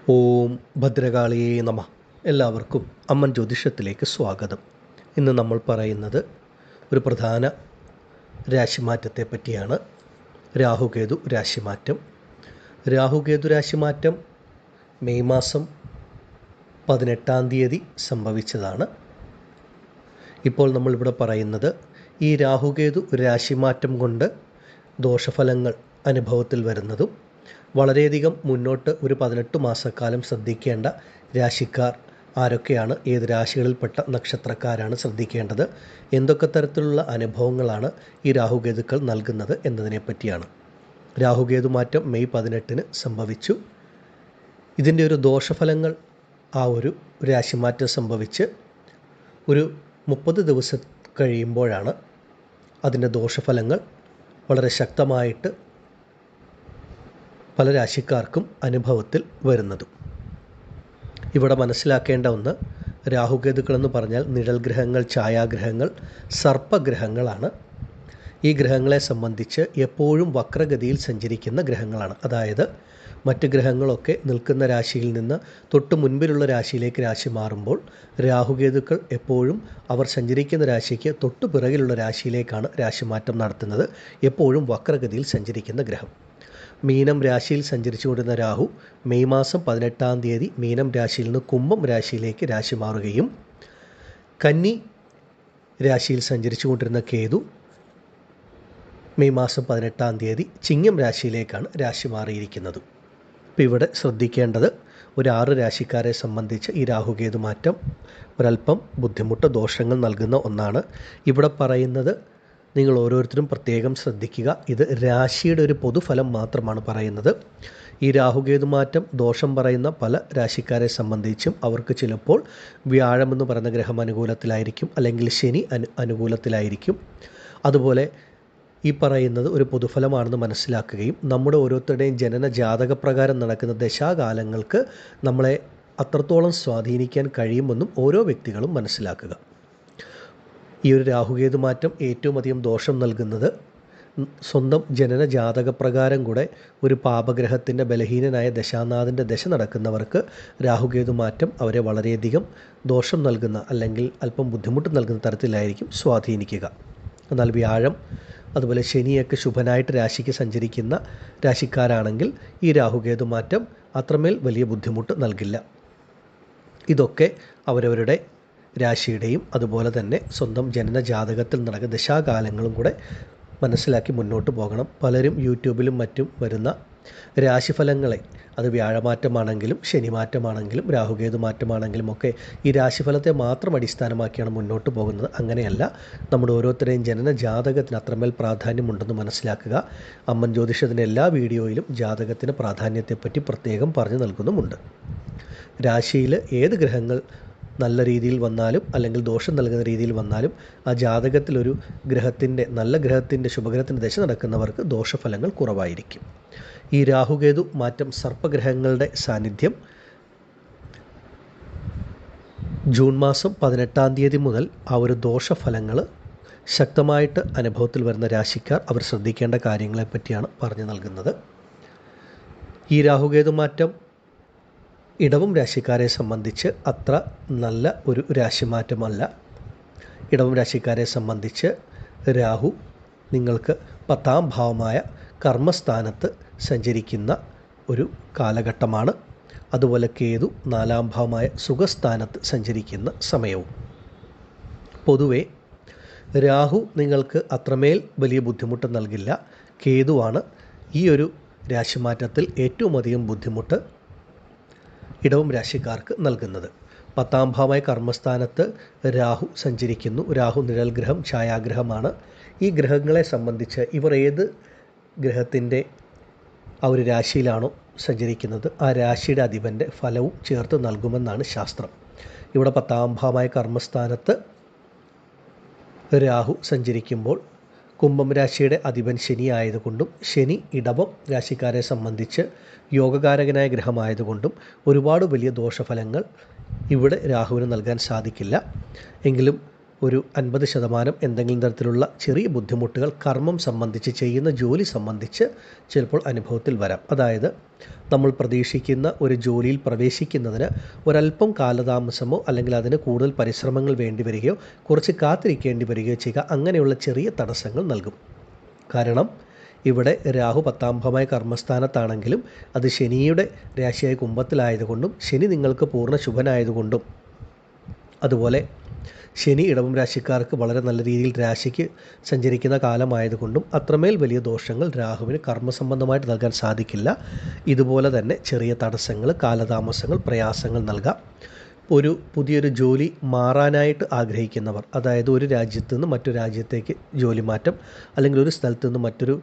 ഓം ഭദ്രകാളിയേ നമഃ. എല്ലാവർക്കും അമ്മൻ ജ്യോതിഷത്തിലേക്ക് സ്വാഗതം. ഇന്ന് നമ്മൾ പറയുന്നത് ഒരു പ്രധാന രാശിമാറ്റത്തെ പറ്റിയാണ്. രാഹുകേതു രാശിമാറ്റം. രാഹുകേതു രാശിമാറ്റം മെയ് മാസം 18 സംഭവിച്ചതാണ്. ഇപ്പോൾ നമ്മളിവിടെ പറയുന്നത് ഈ രാഹുകേതു രാശിമാറ്റം കൊണ്ട് ദോഷഫലങ്ങൾ അനുഭവത്തിൽ വരുന്നതും വളരെയധികം മുന്നോട്ട് ഒരു 18 മാസക്കാലം ശ്രദ്ധിക്കേണ്ട രാശിക്കാർ ആരൊക്കെയാണ്, ഏത് രാശികളിൽപ്പെട്ട നക്ഷത്രക്കാരാണ് ശ്രദ്ധിക്കേണ്ടത്, എന്തൊക്കെ തരത്തിലുള്ള അനുഭവങ്ങളാണ് ഈ രാഹുകേതുക്കൾ നൽകുന്നത് എന്നതിനെ പറ്റിയാണ്. രാഹുകേതു മാറ്റം മെയ് 18 സംഭവിച്ചു. ഇതിൻ്റെ ഒരു ദോഷഫലങ്ങൾ ആ ഒരു രാശിമാറ്റം സംഭവിച്ച് ഒരു 30 ദിവസം കഴിയുമ്പോഴാണ് അതിൻ്റെ ദോഷഫലങ്ങൾ വളരെ ശക്തമായിട്ട് പല രാശിക്കാർക്കും അനുഭവത്തിൽ വരുന്നതും. ഇവിടെ മനസ്സിലാക്കേണ്ട ഒന്ന്, രാഹുകേതുക്കളെന്ന് പറഞ്ഞാൽ നിഴൽ ഗ്രഹങ്ങൾ, ഛായാഗ്രഹങ്ങൾ, സർപ്പഗ്രഹങ്ങളാണ്. ഈ ഗ്രഹങ്ങളെ സംബന്ധിച്ച് എപ്പോഴും വക്രഗതിയിൽ സഞ്ചരിക്കുന്ന ഗ്രഹങ്ങളാണ്. അതായത് മറ്റ് ഗ്രഹങ്ങളൊക്കെ നിൽക്കുന്ന രാശിയിൽ നിന്ന് തൊട്ട് മുൻപിലുള്ള രാശിയിലേക്ക് രാശി മാറുമ്പോൾ രാഹുകേതുക്കൾ എപ്പോഴും അവർ സഞ്ചരിക്കുന്ന രാശിക്ക് തൊട്ടു പിറകിലുള്ള രാശിയിലേക്കാണ് രാശിമാറ്റം നടത്തുന്നത്. എപ്പോഴും വക്രഗതിയിൽ സഞ്ചരിക്കുന്ന ഗ്രഹം. മീനം രാശിയിൽ സഞ്ചരിച്ചുകൊണ്ടിരുന്ന രാഹു മെയ് മാസം 18 മീനം രാശിയിൽ നിന്ന് കുംഭം രാശിയിലേക്ക് രാശി മാറുകയും കന്നി രാശിയിൽ സഞ്ചരിച്ചുകൊണ്ടിരുന്ന കേതു മെയ് മാസം 18 ചിങ്ങം രാശിയിലേക്കാണ് രാശി മാറിയിരിക്കുന്നത്. ഇപ്പോൾ ഇവിടെ ശ്രദ്ധിക്കേണ്ടത്, ഒരു 6 രാശിക്കാരെ സംബന്ധിച്ച് ഈ രാഹുകേതു മാറ്റം ഒരല്പം ബുദ്ധിമുട്ട്, ദോഷങ്ങൾ നൽകുന്ന ഒന്നാണ്. ഇവിടെ പറയുന്നത് നിങ്ങൾ ഓരോരുത്തരും പ്രത്യേകം ശ്രദ്ധിക്കുക. ഇത് രാശിയുടെ ഒരു പൊതുഫലം മാത്രമാണ് പറയുന്നത്. ഈ രാഹുകേതു മാറ്റം ദോഷം പറയുന്ന പല രാശിക്കാരെ സംബന്ധിച്ചും അവർക്ക് ചിലപ്പോൾ വ്യാഴമെന്ന് പറയുന്ന ഗ്രഹം അനുകൂലത്തിലായിരിക്കും, അല്ലെങ്കിൽ ശനി അനുകൂലത്തിലായിരിക്കും. അതുപോലെ ഈ പറയുന്നത് ഒരു പൊതുഫലമാണെന്ന് മനസ്സിലാക്കുകയും നമ്മുടെ ഓരോരുത്തരുടെയും ജനന ജാതകപ്രകാരം നടക്കുന്ന ദശാകാലങ്ങൾക്ക് നമ്മളെ അത്രത്തോളം സ്വാധീനിക്കാൻ കഴിയുമെന്നും ഓരോ വ്യക്തികളും മനസ്സിലാക്കുക. ഈ ഒരു രാഹുകേതു മാറ്റം ഏറ്റവും അധികം ദോഷം നൽകുന്നത് സ്വന്തം ജനന ജാതകപ്രകാരം കൂടെ ഒരു പാപഗ്രഹത്തിൻ്റെ ബലഹീനനായ ദശാനാഥൻ്റെ ദശ നടക്കുന്നവർക്ക് രാഹുകേതു മാറ്റം അവരെ വളരെയധികം ദോഷം നൽകുന്ന, അല്ലെങ്കിൽ അല്പം ബുദ്ധിമുട്ട് നൽകുന്ന തരത്തിലായിരിക്കും സ്വാധീനിക്കുക. എന്നാൽ വ്യാഴം അതുപോലെ ശനിയൊക്കെ ശുഭനായിട്ട് രാശിക്ക് സഞ്ചരിക്കുന്ന രാശിക്കാരാണെങ്കിൽ ഈ രാഹുകേതു മാറ്റം അത്രമേൽ വലിയ ബുദ്ധിമുട്ട് നൽകില്ല. ഇതൊക്കെ അവരവരുടെ രാശിയുടെയും അതുപോലെ തന്നെ സ്വന്തം ജനന ജാതകത്തിൽ നടക്കുന്ന ദശാകാലങ്ങളും കൂടെ മനസ്സിലാക്കി മുന്നോട്ട് പോകണം. പലരും യൂട്യൂബിലും മറ്റും വരുന്ന രാശിഫലങ്ങളെ, അത് വ്യാഴമാറ്റമാണെങ്കിലും ശനിമാറ്റമാണെങ്കിലും രാഹുകേതു മാറ്റമാണെങ്കിലും ഒക്കെ ഈ രാശിഫലത്തെ മാത്രം അടിസ്ഥാനമാക്കിയാണ് മുന്നോട്ട് പോകുന്നത്. അങ്ങനെയല്ല, നമ്മുടെ ഓരോരുത്തരെയും ജനന ജാതകത്തിന് അത്രമേൽ പ്രാധാന്യമുണ്ടെന്ന് മനസ്സിലാക്കുക. അമ്മൻ ജ്യോതിഷത്തിൻ്റെ എല്ലാ വീഡിയോയിലും ജാതകത്തിന് പ്രാധാന്യത്തെപ്പറ്റി പ്രത്യേകം പറഞ്ഞു നൽകുന്നുമുണ്ട്. രാശിയിൽ ഏത് ഗ്രഹങ്ങൾ നല്ല രീതിയിൽ വന്നാലും അല്ലെങ്കിൽ ദോഷം നൽകുന്ന രീതിയിൽ വന്നാലും ആ ജാതകത്തിലൊരു ഗ്രഹത്തിൻ്റെ, നല്ല ഗ്രഹത്തിൻ്റെ, ശുഭഗ്രഹത്തിൻ്റെ ദശ നടക്കുന്നവർക്ക് ദോഷഫലങ്ങൾ കുറവായിരിക്കും. ഈ രാഹുകേതു മാറ്റം സർപ്പഗ്രഹങ്ങളുടെ സാന്നിധ്യം ജൂൺ മാസം 18 മുതൽ ആ ഒരു ദോഷഫലങ്ങൾ ശക്തമായിട്ട് അനുഭവത്തിൽ വരുന്ന രാശിക്കാർ അവർ ശ്രദ്ധിക്കേണ്ട കാര്യങ്ങളെപ്പറ്റിയാണ് പറഞ്ഞു നൽകുന്നത്. ഈ രാഹുകേതു മാറ്റം ഇടവം രാശിക്കാരെ സംബന്ധിച്ച് അത്ര നല്ല ഒരു രാശിമാറ്റമല്ല. ഇടവം രാശിക്കാരെ സംബന്ധിച്ച് രാഹു നിങ്ങൾക്ക് 10ാം ഭാവമായ കർമ്മസ്ഥാനത്ത് സഞ്ചരിക്കുന്ന ഒരു കാലഘട്ടമാണ്. അതുപോലെ കേതു 4ാം ഭാവമായ സുഖസ്ഥാനത്ത് സഞ്ചരിക്കുന്ന സമയവും. പൊതുവെ രാഹു നിങ്ങൾക്ക് അത്രമേൽ വലിയ ബുദ്ധിമുട്ട് നൽകില്ല. കേതുവാണ് ഈ ഒരു രാശിമാറ്റത്തിൽ ഏറ്റവും അധികം ബുദ്ധിമുട്ട് ഇടവം രാശിക്കാർക്ക് നൽകുന്നത്. 10ാം ഭാവമായ കർമ്മസ്ഥാനത്ത് രാഹു സഞ്ചരിക്കുന്നു. രാഹു നിഴൽ ഗ്രഹം, ഛായാഗ്രഹമാണ്. ഈ ഗ്രഹങ്ങളെ സംബന്ധിച്ച് ഇവർ ഏത് ഗ്രഹത്തിൻ്റെ ആ ഒരു രാശിയിലാണോ സഞ്ചരിക്കുന്നത് ആ രാശിയുടെ അധിപൻ്റെ ഫലവും ചേർത്ത് നൽകുമെന്നാണ് ശാസ്ത്രം. ഇവിടെ 10ാം ഭാവമായ കർമ്മസ്ഥാനത്ത് രാഹു സഞ്ചരിക്കുമ്പോൾ കുംഭം രാശിയുടെ അധിപൻ ശനി ആയതുകൊണ്ടും ശനി ഇടവം രാശിക്കാരെ സംബന്ധിച്ച് യോഗകാരകനായ ഗ്രഹമായതുകൊണ്ടും ഒരുപാട് വലിയ ദോഷഫലങ്ങൾ ഇവിടെ രാഹുവിന് നൽകാൻ സാധിക്കില്ല. എങ്കിലും ഒരു 50% എന്തെങ്കിലും തരത്തിലുള്ള ചെറിയ ബുദ്ധിമുട്ടുകൾ കർമ്മം സംബന്ധിച്ച്, ചെയ്യുന്ന ജോലി സംബന്ധിച്ച് ചിലപ്പോൾ അനുഭവത്തിൽ വരാം. അതായത് നമ്മൾ പ്രതീക്ഷിക്കുന്ന ഒരു ജോലിയിൽ പ്രവേശിക്കുന്നതിന് ഒരല്പം കാലതാമസമോ അല്ലെങ്കിൽ അതിന് കൂടുതൽ പരിശ്രമങ്ങൾ വേണ്ടി വരികയോ കുറച്ച് കാത്തിരിക്കേണ്ടി വരികയോ ചെയ്യുക, അങ്ങനെയുള്ള ചെറിയ തടസ്സങ്ങൾ നൽകും. കാരണം ഇവിടെ രാഹു 10ാം ഭാവമായ കർമ്മസ്ഥാനത്താണെങ്കിലും അത് ശനിയുടെ രാശിയായ കുംഭത്തിലായതുകൊണ്ടും ശനി നിങ്ങൾക്ക് പൂർണ്ണ ശുഭനായതുകൊണ്ടും അതുപോലെ ശനി ഇടവം രാശിക്കാർക്ക് വളരെ നല്ല രീതിയിൽ രാശിക്ക് സഞ്ചരിക്കുന്ന കാലമായതുകൊണ്ടും അത്രമേൽ വലിയ ദോഷങ്ങൾ രാഹുവിന് കർമ്മസംബന്ധമായിട്ട് നൽകാൻ സാധിക്കില്ല. ഇതുപോലെ തന്നെ ചെറിയ തടസ്സങ്ങൾ, കാലതാമസങ്ങൾ, പ്രയാസങ്ങൾ നൽകാം. പുതിയൊരു ജോലി മാറാനായിട്ട് ആഗ്രഹിക്കുന്നവർ, അതായത് ഒരു രാജ്യത്ത് നിന്ന് മറ്റൊരു രാജ്യത്തേക്ക് ജോലി മാറ്റം, അല്ലെങ്കിൽ ഒരു സ്ഥലത്ത് നിന്ന് മറ്റൊരു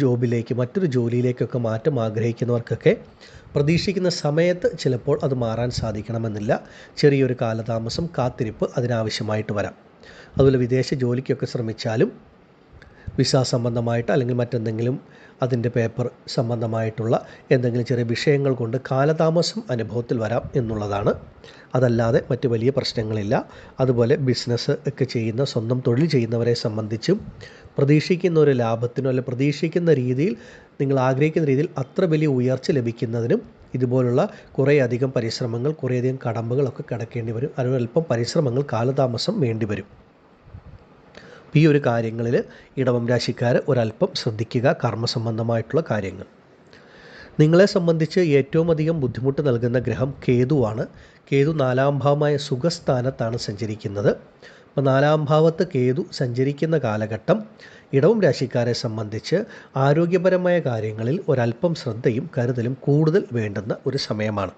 ജോബിലേക്ക്, മറ്റൊരു ജോലിയിലേക്കൊക്കെ മാറ്റം ആഗ്രഹിക്കുന്നവർക്കൊക്കെ പ്രതീക്ഷിക്കുന്ന സമയത്ത് ചിലപ്പോൾ അത് മാറാൻ സാധിക്കണമെന്നില്ല. ചെറിയൊരു കാലതാമസം, കാത്തിരിപ്പ് അതിനാവശ്യമായിട്ട് വരാം. അതുപോലെ വിദേശ ജോലിക്കൊക്കെ ശ്രമിച്ചാലും വിസ സംബന്ധമായിട്ട് അല്ലെങ്കിൽ മറ്റെന്തെങ്കിലും അതിൻ്റെ പേപ്പർ സംബന്ധമായിട്ടുള്ള എന്തെങ്കിലും ചെറിയ വിഷയങ്ങൾ കൊണ്ട് കാലതാമസം അനുഭവത്തിൽ വരാം എന്നുള്ളതാണ്. അതല്ലാതെ മറ്റ് വലിയ പ്രശ്നങ്ങളില്ല. അതുപോലെ ബിസിനസ് ഒക്കെ ചെയ്യുന്ന, സ്വന്തം തൊഴിൽ ചെയ്യുന്നവരെ സംബന്ധിച്ചും പ്രതീക്ഷിക്കുന്ന ഒരു ലാഭത്തിനോ അല്ലെങ്കിൽ പ്രതീക്ഷിക്കുന്ന രീതിയിൽ, നിങ്ങൾ ആഗ്രഹിക്കുന്ന രീതിയിൽ അത്ര വലിയ ഉയർച്ച ലഭിക്കുന്നതിനും ഇതുപോലുള്ള കുറേയധികം പരിശ്രമങ്ങൾ, കുറേയധികം കടമ്പകളൊക്കെ കടക്കേണ്ടി വരും. അതിനൊരൽപ്പം പരിശ്രമങ്ങൾ, കാലതാമസം വേണ്ടി വരും. ഈ ഒരു കാര്യങ്ങളിൽ ഇടവം രാശിക്കാർ ഒരല്പം ശ്രദ്ധിക്കുക, കർമ്മസംബന്ധമായിട്ടുള്ള കാര്യങ്ങൾ. നിങ്ങളെ സംബന്ധിച്ച് ഏറ്റവും അധികം ബുദ്ധിമുട്ട് നൽകുന്ന ഗ്രഹം കേതുവാണ്. കേതു 4ാം ഭാവമായ സുഖസ്ഥാനത്താണ് സഞ്ചരിക്കുന്നത്. അപ്പോൾ 4ാം ഭാവത്ത് കേതു സഞ്ചരിക്കുന്ന കാലഘട്ടം ഇടവം രാശിക്കാരെ സംബന്ധിച്ച് ആരോഗ്യപരമായ കാര്യങ്ങളിൽ ഒരല്പം ശ്രദ്ധയും കരുതലും കൂടുതൽ വേണ്ടുന്ന ഒരു സമയമാണ്.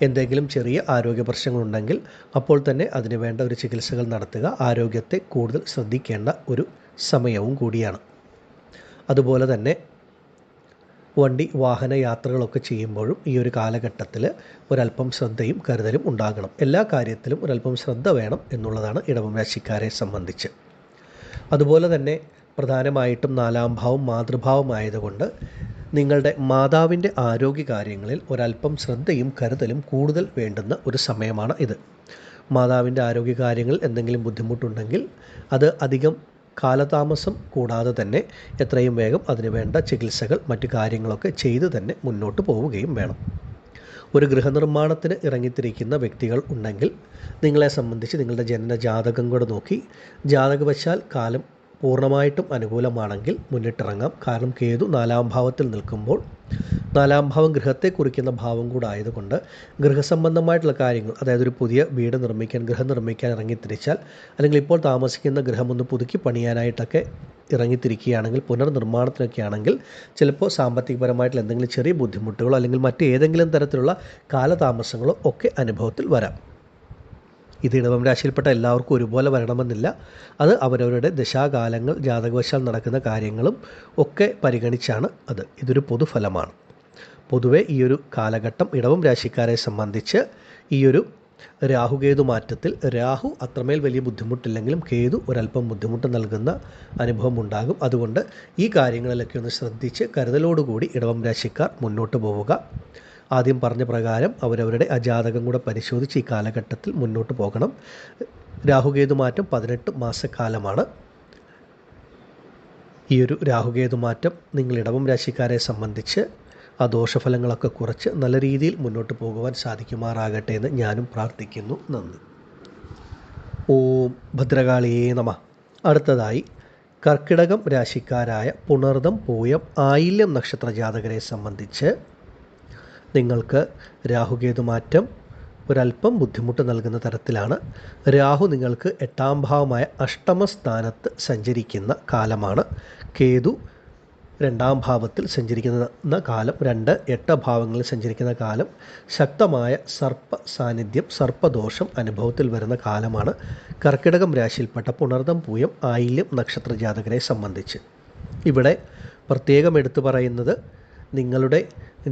എന്തെങ്കിലും ചെറിയ ആരോഗ്യ പ്രശ്നങ്ങളുണ്ടെങ്കിൽ അപ്പോൾ തന്നെ അതിന് വേണ്ട ഒരു ചികിത്സകൾ നടത്തുക, ആരോഗ്യത്തെ കൂടുതൽ ശ്രദ്ധിക്കേണ്ട ഒരു സമയവും കൂടിയാണ്. അതുപോലെ തന്നെ വണ്ടി വാഹന യാത്രകളൊക്കെ ചെയ്യുമ്പോഴും ഈ ഒരു കാലഘട്ടത്തിൽ ഒരല്പം ശ്രദ്ധയും കരുതലും ഉണ്ടാകണം. എല്ലാ കാര്യത്തിലും ഒരല്പം ശ്രദ്ധ വേണം എന്നുള്ളതാണ് ഇടവം രാശിക്കാരെ സംബന്ധിച്ച്. അതുപോലെ തന്നെ പ്രധാനമായിട്ടും 4ാം ഭാവം മാതൃഭാവമായതുകൊണ്ട് നിങ്ങളുടെ മാതാവിൻ്റെ ആരോഗ്യ കാര്യങ്ങളിൽ ഒരല്പം ശ്രദ്ധയും കരുതലും കൂടുതൽ വേണ്ടുന്ന ഒരു സമയമാണ് ഇത്. മാതാവിൻ്റെ ആരോഗ്യ കാര്യങ്ങളിൽ എന്തെങ്കിലും ബുദ്ധിമുട്ടുണ്ടെങ്കിൽ അത് അധികം കാലതാമസം കൂടാതെ തന്നെ എത്രയും വേഗം അതിന് വേണ്ട ചികിത്സകൾ, മറ്റു കാര്യങ്ങളൊക്കെ ചെയ്ത് തന്നെ മുന്നോട്ട് പോവുകയും വേണം. ഒരു ഗൃഹനിർമ്മാണത്തിന് ഇറങ്ങിത്തിരിക്കുന്ന വ്യക്തികൾ ഉണ്ടെങ്കിൽ നിങ്ങളെ സംബന്ധിച്ച് നിങ്ങളുടെ ജനന ജാതകം കൂടെ നോക്കി, ജാതകവശാൽ കാലം പൂർണ്ണമായിട്ടും അനുകൂലമാണെങ്കിൽ മുന്നിട്ടിറങ്ങാം. കാരണം കേതു 4ാം ഭാവത്തിൽ നിൽക്കുമ്പോൾ 4ാം ഭാവം ഗൃഹത്തെ കുറിക്കുന്ന ഭാവം കൂടെ ആയതുകൊണ്ട് ഗൃഹസംബന്ധമായിട്ടുള്ള കാര്യങ്ങൾ, അതായത് ഒരു പുതിയ വീട് നിർമ്മിക്കാൻ, ഗൃഹം നിർമ്മിക്കാൻ ഇറങ്ങിത്തിരിച്ചാൽ, അല്ലെങ്കിൽ ഇപ്പോൾ താമസിക്കുന്ന ഗൃഹം ഒന്ന് പുതുക്കി പണിയാനായിട്ടൊക്കെ ഇറങ്ങിത്തിരിക്കുകയാണെങ്കിൽ, പുനർനിർമ്മാണത്തിനൊക്കെ ആണെങ്കിൽ ചിലപ്പോൾ സാമ്പത്തികപരമായിട്ടുള്ള എന്തെങ്കിലും ചെറിയ ബുദ്ധിമുട്ടുകളോ അല്ലെങ്കിൽ മറ്റേതെങ്കിലും തരത്തിലുള്ള കാലതാമസങ്ങളോ ഒക്കെ അനുഭവത്തിൽ വരാം. ഇത് ഇടവം രാശിയിൽപ്പെട്ട എല്ലാവർക്കും ഒരുപോലെ വരണമെന്നില്ല. അത് അവരവരുടെ ദശാകാലങ്ങൾ, ജാതകവശാൽ നടക്കുന്ന കാര്യങ്ങളും ഒക്കെ പരിഗണിച്ചാണ് അത്. ഇതൊരു പൊതുഫലമാണ്. പൊതുവെ ഈ ഒരു കാലഘട്ടം ഇടവം രാശിക്കാരെ സംബന്ധിച്ച് ഈ ഒരു രാഹുകേതു മാറ്റത്തിൽ രാഹു അത്രമേൽ വലിയ ബുദ്ധിമുട്ടില്ലെങ്കിലും കേതു ഒരല്പം ബുദ്ധിമുട്ട് നൽകുന്ന അനുഭവം ഉണ്ടാകും. അതുകൊണ്ട് ഈ കാര്യങ്ങളിലൊക്കെ ഒന്ന് ശ്രദ്ധിച്ച് കരുതലോടുകൂടി ഇടവം രാശിക്കാർ മുന്നോട്ട് പോവുക. ആദ്യം പറഞ്ഞ പ്രകാരം അവരവരുടെ ജാതകം കൂടെ പരിശോധിച്ച് ഈ കാലഘട്ടത്തിൽ മുന്നോട്ട് പോകണം. രാഹുകേതു മാറ്റം 18 മാസക്കാലമാണ്. ഈ ഒരു രാഹുകേതു മാറ്റം നിങ്ങൾ ഇടവം രാശിക്കാരെ സംബന്ധിച്ച് ആ ദോഷഫലങ്ങളൊക്കെ കുറച്ച് നല്ല രീതിയിൽ മുന്നോട്ട് പോകുവാൻ സാധിക്കുമാറാകട്ടെ എന്ന് ഞാനും പ്രാർത്ഥിക്കുന്നു. നന്ദി. ഓം ഭദ്രകാളിയേ നമഃ. അടുത്തതായി കർക്കിടകം രാശിക്കാരായ പുണർദം, പൂയം, ആയില്യം നക്ഷത്ര ജാതകരെ സംബന്ധിച്ച് നിങ്ങൾക്ക് രാഹുകേതു മാറ്റം ഒരല്പം ബുദ്ധിമുട്ട് നൽകുന്ന തരത്തിലാണ്. രാഹു നിങ്ങൾക്ക് 8ാം ഭാവമായ അഷ്ടമസ്ഥാനത്ത് സഞ്ചരിക്കുന്ന കാലമാണ്. കേതു 2ാം ഭാവത്തിൽ സഞ്ചരിക്കുന്ന കാലം, 2, 8 ഭാവങ്ങളിൽ സഞ്ചരിക്കുന്ന കാലം. ശക്തമായ സർപ്പ സാന്നിധ്യം, സർപ്പദോഷം അനുഭവത്തിൽ വരുന്ന കാലമാണ് കർക്കിടകം രാശിയിൽപ്പെട്ട പുണർദം, പൂയം, ആയില്യം നക്ഷത്ര ജാതകരെ സംബന്ധിച്ച്. ഇവിടെ പ്രത്യേകം എടുത്തു പറയുന്നത്, നിങ്ങളുടെ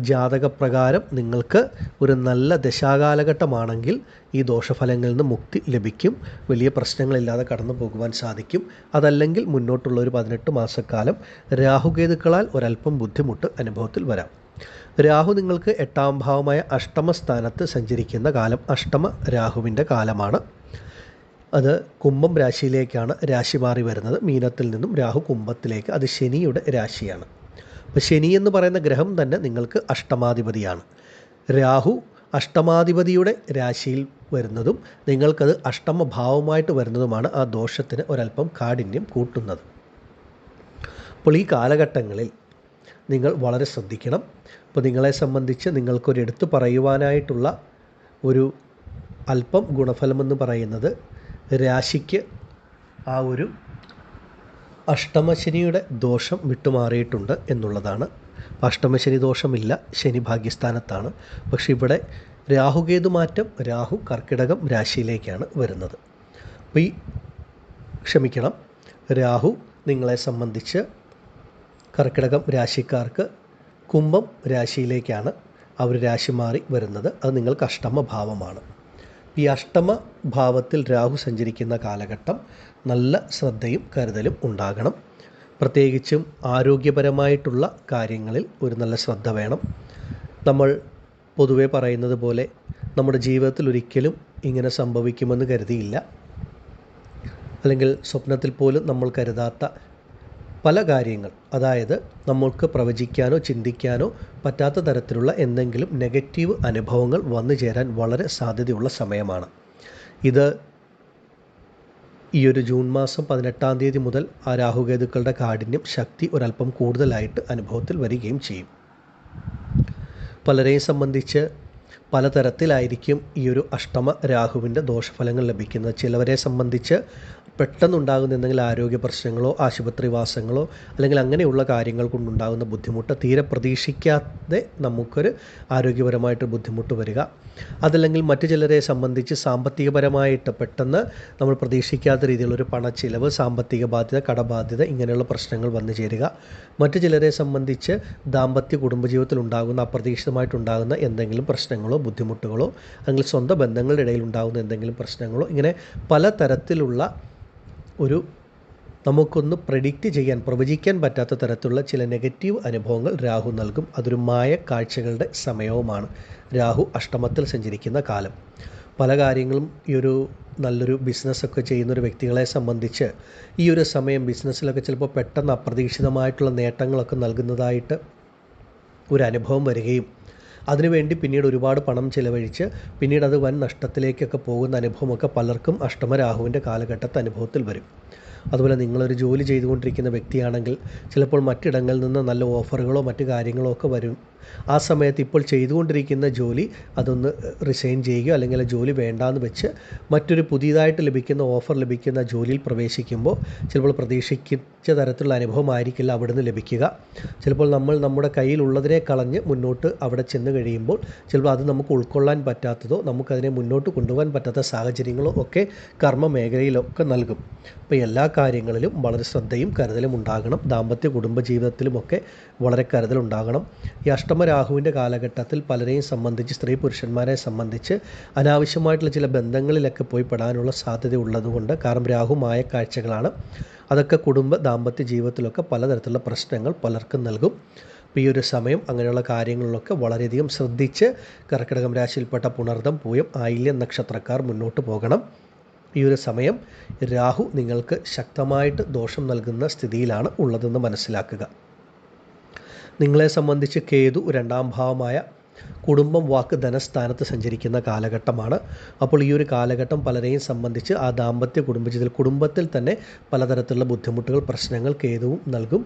ജാതകപ്രകാരം നിങ്ങൾക്ക് ഒരു നല്ല ദശാകാലഘട്ടമാണെങ്കിൽ ഈ ദോഷഫലങ്ങളിൽ നിന്ന് മുക്തി ലഭിക്കും. വലിയ പ്രശ്നങ്ങളില്ലാതെ കടന്നു പോകുവാൻ സാധിക്കും. അതല്ലെങ്കിൽ മുന്നോട്ടുള്ള ഒരു 18 മാസക്കാലം രാഹുകേതുക്കളാൽ ഒരല്പം ബുദ്ധിമുട്ട് അനുഭവത്തിൽ വരാം. രാഹു നിങ്ങൾക്ക് 8ാം ഭാവമായ അഷ്ടമസ്ഥാനത്ത് സഞ്ചരിക്കുന്ന കാലം അഷ്ടമ രാഹുവിൻ്റെ കാലമാണ്. അത് കുംഭം രാശിയിലേക്കാണ് രാശി മാറി വരുന്നത്. മീനത്തിൽ നിന്നും രാഹു കുംഭത്തിലേക്ക്. അത് ശനിയുടെ രാശിയാണ്. അപ്പോൾ ശനി എന്ന് പറയുന്ന ഗ്രഹം തന്നെ നിങ്ങൾക്ക് അഷ്ടമാധിപതിയാണ്. രാഹു അഷ്ടമാധിപതിയുടെ രാശിയിൽ വരുന്നതും നിങ്ങൾക്കത് അഷ്ടമഭാവമായിട്ട് വരുന്നതുമാണ് ആ ദോഷത്തിന് ഒരല്പം കാഠിന്യം കൂട്ടുന്നത്. അപ്പോൾ ഈ കാലഘട്ടങ്ങളിൽ നിങ്ങൾ വളരെ ശ്രദ്ധിക്കണം. അപ്പോൾ നിങ്ങളെ സംബന്ധിച്ച് നിങ്ങൾക്കൊരു എടുത്തു പറയുവാനായിട്ടുള്ള ഒരു അല്പം ഗുണഫലമെന്ന് പറയുന്നത് രാശിക്ക് ആ ഒരു അഷ്ടമശനിയുടെ ദോഷം വിട്ടുമാറിയിട്ടുണ്ട് എന്നുള്ളതാണ്. അഷ്ടമശനി ദോഷമില്ല, ശനി ഭാഗ്യസ്ഥാനത്താണ്. പക്ഷേ ഇവിടെ രാഹുകേതു മാറ്റം, രാഹു കർക്കിടകം രാശിയിലേക്കാണ് വരുന്നത്. അപ്പോൾ രാഹു നിങ്ങളെ സംബന്ധിച്ച് കർക്കിടകം രാശിക്കാർക്ക് കുംഭം രാശിയിലേക്കാണ് അവർ രാശി മാറി വരുന്നത്. അത് നിങ്ങൾക്ക് അഷ്ടമഭാവമാണ്. ഈ അഷ്ടമഭാവത്തിൽ രാഹു സഞ്ചരിക്കുന്ന കാലഘട്ടം നല്ല ശ്രദ്ധയും കരുതലും ഉണ്ടാകണം. പ്രത്യേകിച്ചും ആരോഗ്യപരമായിട്ടുള്ള കാര്യങ്ങളിൽ ഒരു നല്ല ശ്രദ്ധ വേണം. നമ്മൾ പൊതുവെ പറയുന്നത് പോലെ നമ്മുടെ ജീവിതത്തിൽ ഒരിക്കലും ഇങ്ങനെ സംഭവിക്കുമെന്ന് കരുതിയില്ല, അല്ലെങ്കിൽ സ്വപ്നത്തിൽ പോലും നമ്മൾ കരുതാത്ത പല കാര്യങ്ങൾ, അതായത് നമ്മൾക്ക് പ്രവചിക്കാനോ ചിന്തിക്കാനോ പറ്റാത്ത തരത്തിലുള്ള എന്തെങ്കിലും നെഗറ്റീവ് അനുഭവങ്ങൾ വന്നു ചേരാൻ വളരെ സാധ്യതയുള്ള സമയമാണ് ഇത്. ഈ ഒരു ജൂൺ മാസം 18-ാം തീയതി മുതൽ ആ രാഹുകേതുക്കളുടെ കാഠിന്യം, ശക്തി ഒരല്പം കൂടുതലായിട്ട് അനുഭവത്തിൽ വരികയും ചെയ്യും. പലരെയും സംബന്ധിച്ച് പലതരത്തിലായിരിക്കും ഈ ഒരു അഷ്ടമ രാഹുവിൻ്റെ ദോഷഫലങ്ങൾ ലഭിക്കുന്നത്. ചിലവരെ സംബന്ധിച്ച് പെട്ടെന്നുണ്ടാകുന്ന എന്തെങ്കിലും ആരോഗ്യ പ്രശ്നങ്ങളോ ആശുപത്രിവാസങ്ങളോ അല്ലെങ്കിൽ അങ്ങനെയുള്ള കാര്യങ്ങൾ കൊണ്ടുണ്ടാകുന്ന ബുദ്ധിമുട്ട്, തീരെ പ്രതീക്ഷിക്കാതെ നമുക്കൊരു ആരോഗ്യപരമായിട്ട് ബുദ്ധിമുട്ട് വരിക. അതല്ലെങ്കിൽ മറ്റു ചിലരെ സംബന്ധിച്ച് സാമ്പത്തികപരമായിട്ട് പെട്ടെന്ന് നമ്മൾ പ്രതീക്ഷിക്കാത്ത രീതിയിലൊരു പണച്ചിലവ്, സാമ്പത്തിക ബാധ്യത, കടബാധ്യത, ഇങ്ങനെയുള്ള പ്രശ്നങ്ങൾ വന്നു ചേരുക. മറ്റു ചിലരെ സംബന്ധിച്ച് ദാമ്പത്യ കുടുംബജീവിതത്തിൽ ഉണ്ടാകുന്ന അപ്രതീക്ഷിതമായിട്ടുണ്ടാകുന്ന എന്തെങ്കിലും പ്രശ്നങ്ങളോ ബുദ്ധിമുട്ടുകളോ, അല്ലെങ്കിൽ സ്വന്തം ബന്ധങ്ങളുടെ ഇടയിൽ ഉണ്ടാകുന്ന എന്തെങ്കിലും പ്രശ്നങ്ങളോ, ഇങ്ങനെ പലതരത്തിലുള്ള ഒരു നമുക്കൊന്ന് പ്രവചിക്കാൻ പറ്റാത്ത തരത്തിലുള്ള ചില നെഗറ്റീവ് അനുഭവങ്ങൾ രാഹു നൽകും. അതൊരു മായ കാഴ്ചകളുടെ സമയവുമാണ് രാഹു അഷ്ടമത്തിൽ സഞ്ചരിക്കുന്ന കാലം. പല കാര്യങ്ങളും ഈ ഒരു നല്ലൊരു ബിസിനസ്സൊക്കെ ചെയ്യുന്നൊരു വ്യക്തികളെ സംബന്ധിച്ച് ഈ ഒരു സമയം ബിസിനസ്സിലൊക്കെ ചിലപ്പോൾ പെട്ടെന്ന് അപ്രതീക്ഷിതമായിട്ടുള്ള നേട്ടങ്ങളൊക്കെ നൽകുന്നതായിട്ട് ഒരു അനുഭവം വരികയും അതിനുവേണ്ടി പിന്നീട് ഒരുപാട് പണം ചിലവഴിച്ച് പിന്നീട് അത് വൻ നഷ്ടത്തിലേക്കൊക്കെ പോകുന്ന അനുഭവമൊക്കെ പലർക്കും അഷ്ടമരാഹുവിൻ്റെ കാലഘട്ടത്തെ അനുഭവത്തിൽ വരും. അതുപോലെ നിങ്ങളൊരു ജോലി ചെയ്തുകൊണ്ടിരിക്കുന്ന വ്യക്തിയാണെങ്കിൽ ചിലപ്പോൾ മറ്റിടങ്ങളിൽ നിന്ന് നല്ല ഓഫറുകളോ മറ്റു കാര്യങ്ങളോ ഒക്കെ വരും. ആ സമയത്ത് ഇപ്പോൾ ചെയ്തുകൊണ്ടിരിക്കുന്ന ജോലി അതൊന്ന് റിസൈൻ ചെയ്യുകയോ അല്ലെങ്കിൽ ജോലി വേണ്ടാന്ന് വെച്ച് മറ്റൊരു പുതിയതായിട്ട് ലഭിക്കുന്ന ഓഫർ ലഭിക്കുന്ന ജോലിയിൽ പ്രവേശിക്കുമ്പോൾ ചിലപ്പോൾ പ്രതീക്ഷിച്ച തരത്തിലുള്ള അനുഭവമായിരിക്കില്ല അവിടുന്ന് ലഭിക്കുക. ചിലപ്പോൾ നമ്മൾ നമ്മുടെ കയ്യിലുള്ളതിനെ കളഞ്ഞ് മുന്നോട്ട് അവിടെ ചെന്ന് കഴിയുമ്പോൾ ചിലപ്പോൾ അത് നമുക്ക് ഉൾക്കൊള്ളാൻ പറ്റാത്തതോ നമുക്കതിനെ മുന്നോട്ട് കൊണ്ടുപോകാൻ പറ്റാത്ത സാഹചര്യങ്ങളോ ഒക്കെ കർമ്മ മേഖലയിലൊക്കെ നൽകും. അപ്പോൾ എല്ലാ കാര്യങ്ങളിലും വളരെ ശ്രദ്ധയും കരുതലും ഉണ്ടാകണം. ദാമ്പത്യ കുടുംബ ജീവിതത്തിലുമൊക്കെ വളരെ കരുതലുണ്ടാകണം. ഈ അഷ്ടമരാഹുവിൻ്റെ കാലഘട്ടത്തിൽ പലരെയും സംബന്ധിച്ച്, സ്ത്രീ പുരുഷന്മാരെ സംബന്ധിച്ച് അനാവശ്യമായിട്ടുള്ള ചില ബന്ധങ്ങളിലൊക്കെ പോയി പെടാനുള്ള സാധ്യത ഉള്ളതുകൊണ്ട്, കാരണം രാഹുമായ കാഴ്ചകളാണ്, അതൊക്കെ കുടുംബ ദാമ്പത്യ ജീവിതത്തിലൊക്കെ പലതരത്തിലുള്ള പ്രശ്നങ്ങൾ പലർക്കും നൽകും. അപ്പോൾ ഈ ഒരു സമയം അങ്ങനെയുള്ള കാര്യങ്ങളിലൊക്കെ വളരെയധികം ശ്രദ്ധിച്ച് കർക്കിടകം രാശിയിൽപ്പെട്ട പുണർദം, പൂയം, ആയില്യം നക്ഷത്രക്കാർ മുന്നോട്ട് പോകണം. ഈ ഒരു സമയം രാഹു നിങ്ങൾക്ക് ശക്തമായിട്ട് ദോഷം നൽകുന്ന സ്ഥിതിയിലാണ് ഉള്ളതെന്ന് മനസ്സിലാക്കുക. നിങ്ങളെ സംബന്ധിച്ച് കേതു 2-ാം ഭാവമായ കുടുംബം, വാക്ക്, ധനസ്ഥാനത്ത് സഞ്ചരിക്കുന്ന കാലഘട്ടമാണ്. അപ്പോൾ ഈ ഒരു കാലഘട്ടം പലരെയും സംബന്ധിച്ച് ആ ദാമ്പത്യ കുടുംബത്തിൽ തന്നെ പലതരത്തിലുള്ള ബുദ്ധിമുട്ടുകൾ, പ്രശ്നങ്ങൾ കേതുവും നൽകും.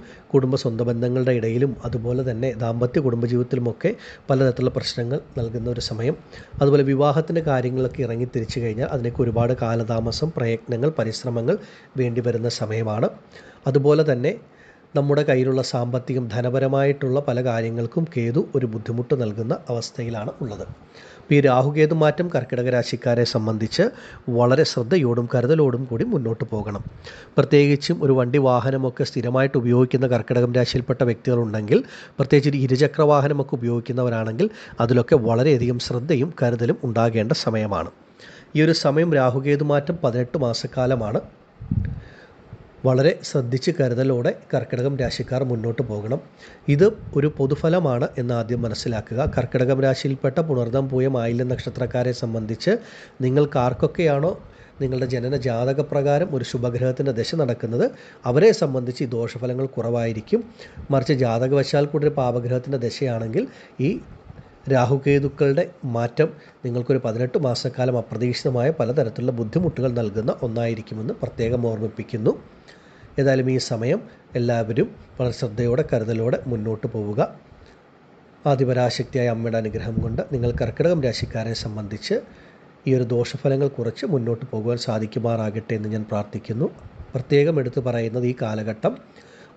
സ്വന്തം ബന്ധങ്ങളുടെ ഇടയിലും അതുപോലെ തന്നെ ദാമ്പത്യ കുടുംബജീവിതത്തിലുമൊക്കെ പലതരത്തിലുള്ള പ്രശ്നങ്ങൾ നൽകുന്ന ഒരു സമയം. അതുപോലെ വിവാഹത്തിൻ്റെ കാര്യങ്ങളൊക്കെ ഇറങ്ങി തിരിച്ചു കഴിഞ്ഞാൽ അതിനൊക്കെ ഒരുപാട് കാലതാമസം, പ്രയത്നങ്ങൾ, പരിശ്രമങ്ങൾ വേണ്ടി വരുന്ന സമയമാണ്. അതുപോലെ തന്നെ നമ്മുടെ കയ്യിലുള്ള സാമ്പത്തികം, ധനപരമായിട്ടുള്ള പല കാര്യങ്ങൾക്കും കേതു ഒരു ബുദ്ധിമുട്ട് നൽകുന്ന അവസ്ഥയിലാണ് ഉള്ളത്. അപ്പോൾ ഈ രാഹുകേതു മാറ്റം കർക്കിടക രാശിക്കാരെ സംബന്ധിച്ച് വളരെ ശ്രദ്ധയോടും കരുതലോടും കൂടി മുന്നോട്ട് പോകണം. പ്രത്യേകിച്ചും ഒരു വണ്ടി വാഹനമൊക്കെ സ്ഥിരമായിട്ട് ഉപയോഗിക്കുന്ന കർക്കിടകം രാശിയിൽപ്പെട്ട വ്യക്തികളുണ്ടെങ്കിൽ, പ്രത്യേകിച്ച് ഇരുചക്ര വാഹനമൊക്കെ ഉപയോഗിക്കുന്നവരാണെങ്കിൽ അതിലൊക്കെ വളരെയധികം ശ്രദ്ധയും കരുതലും ഉണ്ടാകേണ്ട സമയമാണ്. ഈ ഒരു സമയം രാഹുകേതു മാറ്റം 18 മാസക്കാലമാണ്. വളരെ ശ്രദ്ധിച്ച് കരുതലോടെ കർക്കിടകം രാശിക്കാർ മുന്നോട്ട് പോകണം. ഇത് ഒരു പൊതുഫലമാണ് എന്ന് ആദ്യം മനസ്സിലാക്കുക. കർക്കിടകം രാശിയിൽപ്പെട്ട പുണർദം, പൂയം, ആയില്യം നക്ഷത്രക്കാരെ സംബന്ധിച്ച് നിങ്ങൾക്ക് ആർക്കൊക്കെയാണോ നിങ്ങളുടെ ജനന ജാതകപ്രകാരം ഒരു ശുഭഗ്രഹത്തിൻ്റെ ദശ നടക്കുന്നത് അവരെ സംബന്ധിച്ച് ഈ ദോഷഫലങ്ങൾ കുറവായിരിക്കും. മറിച്ച് ജാതകവശാൽ കൂടി ഒരു പാപഗ്രഹത്തിൻ്റെ ദശയാണെങ്കിൽ ഈ രാഹുകേതുക്കളുടെ മാറ്റം നിങ്ങൾക്കൊരു 18 മാസക്കാലം അപ്രതീക്ഷിതമായ പലതരത്തിലുള്ള ബുദ്ധിമുട്ടുകൾ നൽകുന്ന ഒന്നായിരിക്കുമെന്ന് പ്രത്യേകം ഓർമ്മിപ്പിക്കുന്നു. ഏതായാലും ഈ സമയം എല്ലാവരും വളരെ ശ്രദ്ധയോടെ കരുതലോടെ മുന്നോട്ട് പോവുക. ആദിപരാശക്തിയായ അമ്മയുടെ അനുഗ്രഹം കൊണ്ട് നിങ്ങൾ കർക്കിടകം രാശിക്കാരെ സംബന്ധിച്ച് ഈ ഒരു ദോഷഫലങ്ങൾ കുറച്ച് മുന്നോട്ട് പോകുവാൻ സാധിക്കുമാറാകട്ടെ എന്ന് ഞാൻ പ്രാർത്ഥിക്കുന്നു. പ്രത്യേകം എടുത്തു പറയുന്നത് ഈ കാലഘട്ടം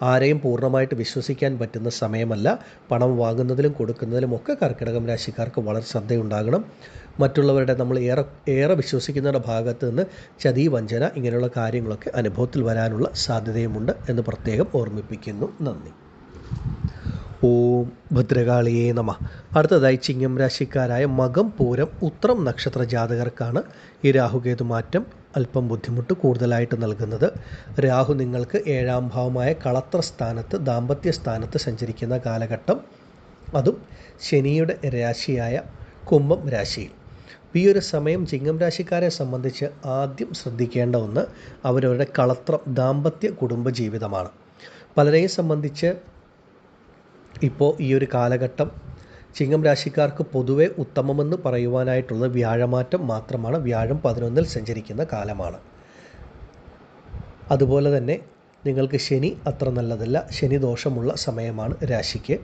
ആരെയും പൂർണ്ണമായിട്ട് വിശ്വസിക്കാൻ പറ്റുന്ന സമയമല്ല. പണം വാങ്ങുന്നതിലും കൊടുക്കുന്നതിലും ഒക്കെ കർക്കിടകം രാശിക്കാർക്ക് വളരെ ശ്രദ്ധയുണ്ടാകണം. മറ്റുള്ളവരുടെ നമ്മൾ ഏറെ വിശ്വസിക്കുന്നവരുടെ ഭാഗത്ത് നിന്ന് ചതി, വഞ്ചന ഇങ്ങനെയുള്ള കാര്യങ്ങളൊക്കെ അനുഭവത്തിൽ വരാനുള്ള സാധ്യതയുമുണ്ട് എന്ന് പ്രത്യേകം ഓർമ്മിപ്പിക്കുന്നു. നന്ദി. ഓം ഭദ്രകാളിയേ നമഃ. അടുത്തതായി ചിങ്ങം രാശിക്കാരായ മകം, പൂരം, ഉത്രം നക്ഷത്ര ജാതകർക്കാണ് ഈ രാഹുകേതു മാറ്റം അല്പം ബുദ്ധിമുട്ട് കൂടുതലായിട്ട് നൽകുന്നത്. രാഹു നിങ്ങൾക്ക് 7ാം ഭാവമായ കളത്ര സ്ഥാനത്ത്, ദാമ്പത്യ സ്ഥാനത്ത് സഞ്ചരിക്കുന്ന കാലഘട്ടം, അതും ശനിയുടെ രാശിയായ കുംഭം രാശിയിൽ. ഈ ഒരു സമയം ചിങ്ങം രാശിക്കാരെ സംബന്ധിച്ച് ആദ്യം ശ്രദ്ധിക്കേണ്ട ഒന്ന് അവരവരുടെ കളത്രം ദാമ്പത്യ കുടുംബജീവിതമാണ്. പലരെയും സംബന്ധിച്ച് ഇപ്പോൾ ഈ ഒരു കാലഘട്ടം ചിങ്ങം രാശിക്കാർക്ക് പൊതുവെ ഉത്തമമെന്ന് പറയുവാനായിട്ടുള്ളത് വ്യാഴമാറ്റം മാത്രമാണ്. വ്യാഴം 11-ൽ സഞ്ചരിക്കുന്ന കാലമാണ്. അതുപോലെ തന്നെ നിങ്ങൾക്ക് ശനി അത്ര നല്ലതല്ല. ശനി ദോഷമുള്ള സമയമാണ് രാശിക്ക്.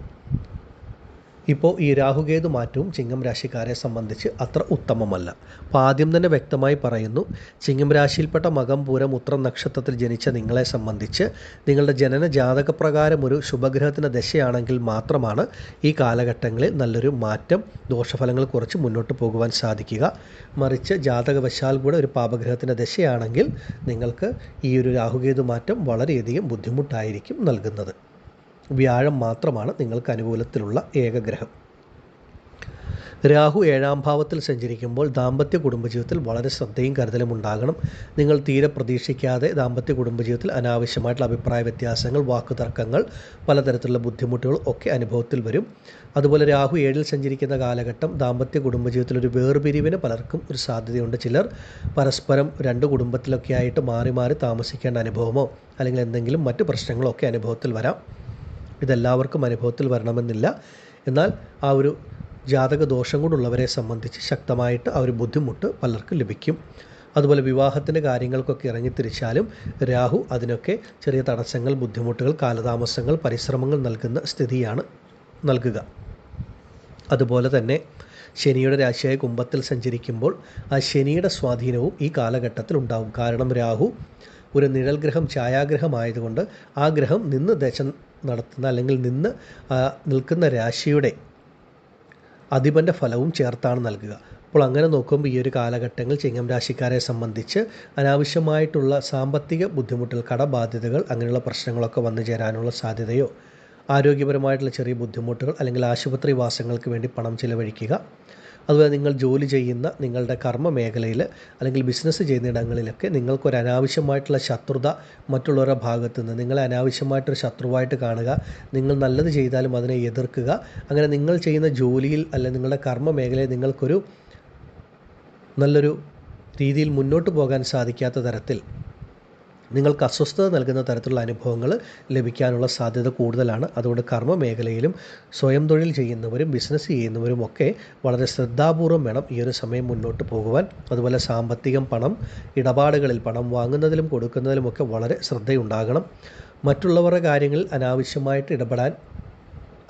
ഇപ്പോൾ ഈ രാഹുകേതു മാറ്റവും ചിങ്ങം രാശിക്കാരെ സംബന്ധിച്ച് അത്ര ഉത്തമമല്ല. അപ്പോൾ ആദ്യം തന്നെ വ്യക്തമായി പറയുന്നു, ചിങ്ങം രാശിയിൽപ്പെട്ട മകം, പൂരം, ഉത്രം നക്ഷത്രത്തിൽ ജനിച്ച നിങ്ങളെ സംബന്ധിച്ച് നിങ്ങളുടെ ജനന ജാതകപ്രകാരം ഒരു ശുഭഗ്രഹത്തിൻ്റെ ദശയാണെങ്കിൽ മാത്രമാണ് ഈ കാലഘട്ടങ്ങളിൽ നല്ലൊരു മാറ്റം, ദോഷഫലങ്ങൾ കുറച്ച് മുന്നോട്ട് പോകുവാൻ സാധിക്കുക. മറിച്ച് ജാതകവശാൽ കൂടെ ഒരു പാപഗ്രഹത്തിൻ്റെ ദശയാണെങ്കിൽ നിങ്ങൾക്ക് ഈ ഒരു രാഹുകേതു മാറ്റം വളരെയധികം ബുദ്ധിമുട്ടായിരിക്കും നൽകുന്നത്. വ്യാഴം മാത്രമാണ് നിങ്ങൾക്ക് അനുകൂലത്തിലുള്ള ഏക ഗ്രഹം. രാഹു 7ാം ഭാവത്തിൽ സഞ്ചരിക്കുമ്പോൾ ദാമ്പത്യ കുടുംബജീവിതത്തിൽ വളരെ ശ്രദ്ധയും കരുതലും ഉണ്ടാകണം. നിങ്ങൾ തീരെ പ്രതീക്ഷിക്കാതെ ദാമ്പത്യ കുടുംബജീവിതത്തിൽ അനാവശ്യമായിട്ടുള്ള അഭിപ്രായ വ്യത്യാസങ്ങൾ, വാക്കുതർക്കങ്ങൾ, പലതരത്തിലുള്ള ബുദ്ധിമുട്ടുകൾ ഒക്കെ അനുഭവത്തിൽ വരും. അതുപോലെ രാഹു 7-ൽ സഞ്ചരിക്കുന്ന കാലഘട്ടം ദാമ്പത്യ കുടുംബജീവിതത്തിൽ ഒരു വേർപിരിവിന് പലർക്കും ഒരു സാധ്യതയുണ്ട്. ചിലർ പരസ്പരം 2 കുടുംബത്തിലൊക്കെ ആയിട്ട് മാറി മാറി താമസിക്കേണ്ട അനുഭവമോ അല്ലെങ്കിൽ എന്തെങ്കിലും മറ്റു പ്രശ്നങ്ങളോ ഒക്കെ അനുഭവത്തിൽ വരാം. ഇതെല്ലാവർക്കും അനുഭവത്തിൽ വരണമെന്നില്ല. എന്നാൽ ആ ഒരു ജാതക ദോഷം കൊണ്ടുള്ളവരെ സംബന്ധിച്ച് ശക്തമായിട്ട് ആ ഒരു ബുദ്ധിമുട്ട് പലർക്കും ലഭിക്കും. അതുപോലെ വിവാഹത്തിൻ്റെ കാര്യങ്ങൾക്കൊക്കെ ഇറങ്ങിത്തിരിച്ചാലും രാഹു അതിനൊക്കെ ചെറിയ തടസ്സങ്ങൾ, ബുദ്ധിമുട്ടുകൾ, കാലതാമസങ്ങൾ, പരിശ്രമങ്ങൾ നൽകുന്ന സ്ഥിതിയാണ് നൽകുക. അതുപോലെ തന്നെ ശനിയുടെ രാശിയായ കുംഭത്തിൽ സഞ്ചരിക്കുമ്പോൾ ആ ശനിയുടെ സ്വാധീനവും ഈ കാലഘട്ടത്തിൽ ഉണ്ടാകും. കാരണം രാഹു ഒരു നിഴൽ ഗ്രഹം, ഛായാഗ്രഹമായതുകൊണ്ട് ആ ഗ്രഹം നിന്ന് ദശ നടത്തുന്ന അല്ലെങ്കിൽ നിൽക്കുന്ന രാശിയുടെ അധിപൻ്റെ ഫലവും ചേർത്താണ് നൽകുക. അപ്പോൾ അങ്ങനെ നോക്കുമ്പോൾ ഈ ഒരു കാലഘട്ടങ്ങൾ ചിങ്ങം രാശിക്കാരെ സംബന്ധിച്ച് അനാവശ്യമായിട്ടുള്ള സാമ്പത്തിക ബുദ്ധിമുട്ടുകൾ, കടബാധ്യതകൾ, അങ്ങനെയുള്ള പ്രശ്നങ്ങളൊക്കെ വന്നു ചേരാനുള്ള സാധ്യതയോ, ആരോഗ്യപരമായിട്ടുള്ള ചെറിയ ബുദ്ധിമുട്ടുകൾ അല്ലെങ്കിൽ ആശുപത്രി വാസങ്ങൾക്ക് വേണ്ടി പണം ചിലവഴിക്കുക, അതുപോലെ നിങ്ങൾ ജോലി ചെയ്യുന്ന നിങ്ങളുടെ കർമ്മ മേഖലയിൽ അല്ലെങ്കിൽ ബിസിനസ് ചെയ്യുന്ന ഇടങ്ങളിലൊക്കെ നിങ്ങൾക്കൊരു അനാവശ്യമായിട്ടുള്ള ശത്രുത മറ്റുള്ളവരുടെ ഭാഗത്തു നിന്ന്, നിങ്ങളെ അനാവശ്യമായിട്ടൊരു ശത്രുവായിട്ട് കാണുക, നിങ്ങൾ നല്ലത് ചെയ്താലും അതിനെ എതിർക്കുക, അങ്ങനെ നിങ്ങൾ ചെയ്യുന്ന ജോലിയിൽ അല്ലെങ്കിൽ നിങ്ങളുടെ കർമ്മ മേഖലയിൽ നിങ്ങൾക്കൊരു നല്ലൊരു രീതിയിൽ മുന്നോട്ട് പോകാൻ സാധിക്കാത്ത തരത്തിൽ നിങ്ങൾക്ക് അസ്വസ്ഥത നൽകുന്ന തരത്തിലുള്ള അനുഭവങ്ങൾ ലഭിക്കാനുള്ള സാധ്യത കൂടുതലാണ്. അതുകൊണ്ട് കർമ്മ മേഖലയിലും സ്വയം തൊഴിൽ ചെയ്യുന്നവരും ബിസിനസ് ചെയ്യുന്നവരും ഒക്കെ വളരെ ശ്രദ്ധാപൂർവം വേണം ഈ ഒരു സമയം മുന്നോട്ട് പോകുവാൻ. അതുപോലെ സാമ്പത്തികം, പണം ഇടപാടുകളിൽ, പണം വാങ്ങുന്നതിലും കൊടുക്കുന്നതിലുമൊക്കെ വളരെ ശ്രദ്ധയുണ്ടാകണം. മറ്റുള്ളവരുടെ കാര്യങ്ങളിൽ അനാവശ്യമായിട്ട് ഇടപെടാൻ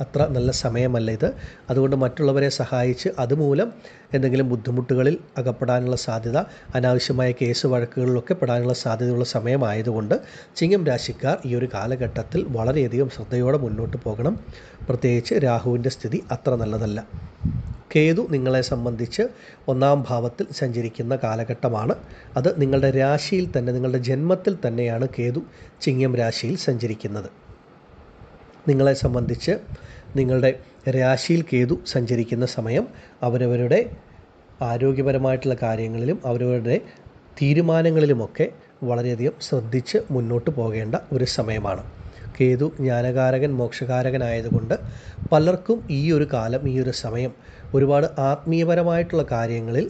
അത്ര നല്ല സമയമല്ല ഇത്. അതുകൊണ്ട് മറ്റുള്ളവരെ സഹായിച്ച് അതുമൂലം എന്തെങ്കിലും ബുദ്ധിമുട്ടുകളിൽ അകപ്പെടാനുള്ള സാധ്യത, അനാവശ്യമായ കേസ് വഴക്കുകളിലൊക്കെ പെടാനുള്ള സാധ്യതയുള്ള സമയമായതുകൊണ്ട് ചിങ്ങം രാശിക്കാർ ഈ ഒരു കാലഘട്ടത്തിൽ വളരെയധികം ശ്രദ്ധയോടെ മുന്നോട്ട് പോകണം. പ്രത്യേകിച്ച് രാഹുവിൻ്റെ സ്ഥിതി അത്ര നല്ലതല്ല. കേതു നിങ്ങളെ സംബന്ധിച്ച് 1-ാം ഭാവത്തിൽ സഞ്ചരിക്കുന്ന കാലഘട്ടമാണ്. അത് നിങ്ങളുടെ രാശിയിൽ തന്നെ, നിങ്ങളുടെ ജന്മത്തിൽ തന്നെയാണ് കേതു ചിങ്ങം രാശിയിൽ സഞ്ചരിക്കുന്നത്. നിങ്ങളെ സംബന്ധിച്ച് നിങ്ങളുടെ രാശിയിൽ കേതു സഞ്ചരിക്കുന്ന സമയം അവരവരുടെ ആരോഗ്യപരമായിട്ടുള്ള കാര്യങ്ങളിലും അവരവരുടെ തീരുമാനങ്ങളിലുമൊക്കെ വളരെയധികം ശ്രദ്ധിച്ച് മുന്നോട്ട് പോകേണ്ട ഒരു സമയമാണ്. കേതു ജ്ഞാനകാരകൻ, മോക്ഷകാരകനായതുകൊണ്ട് പലർക്കും ഈ ഒരു കാലം, ഈ ഒരു സമയം ഒരുപാട് ആത്മീയപരമായിട്ടുള്ള കാര്യങ്ങളിൽ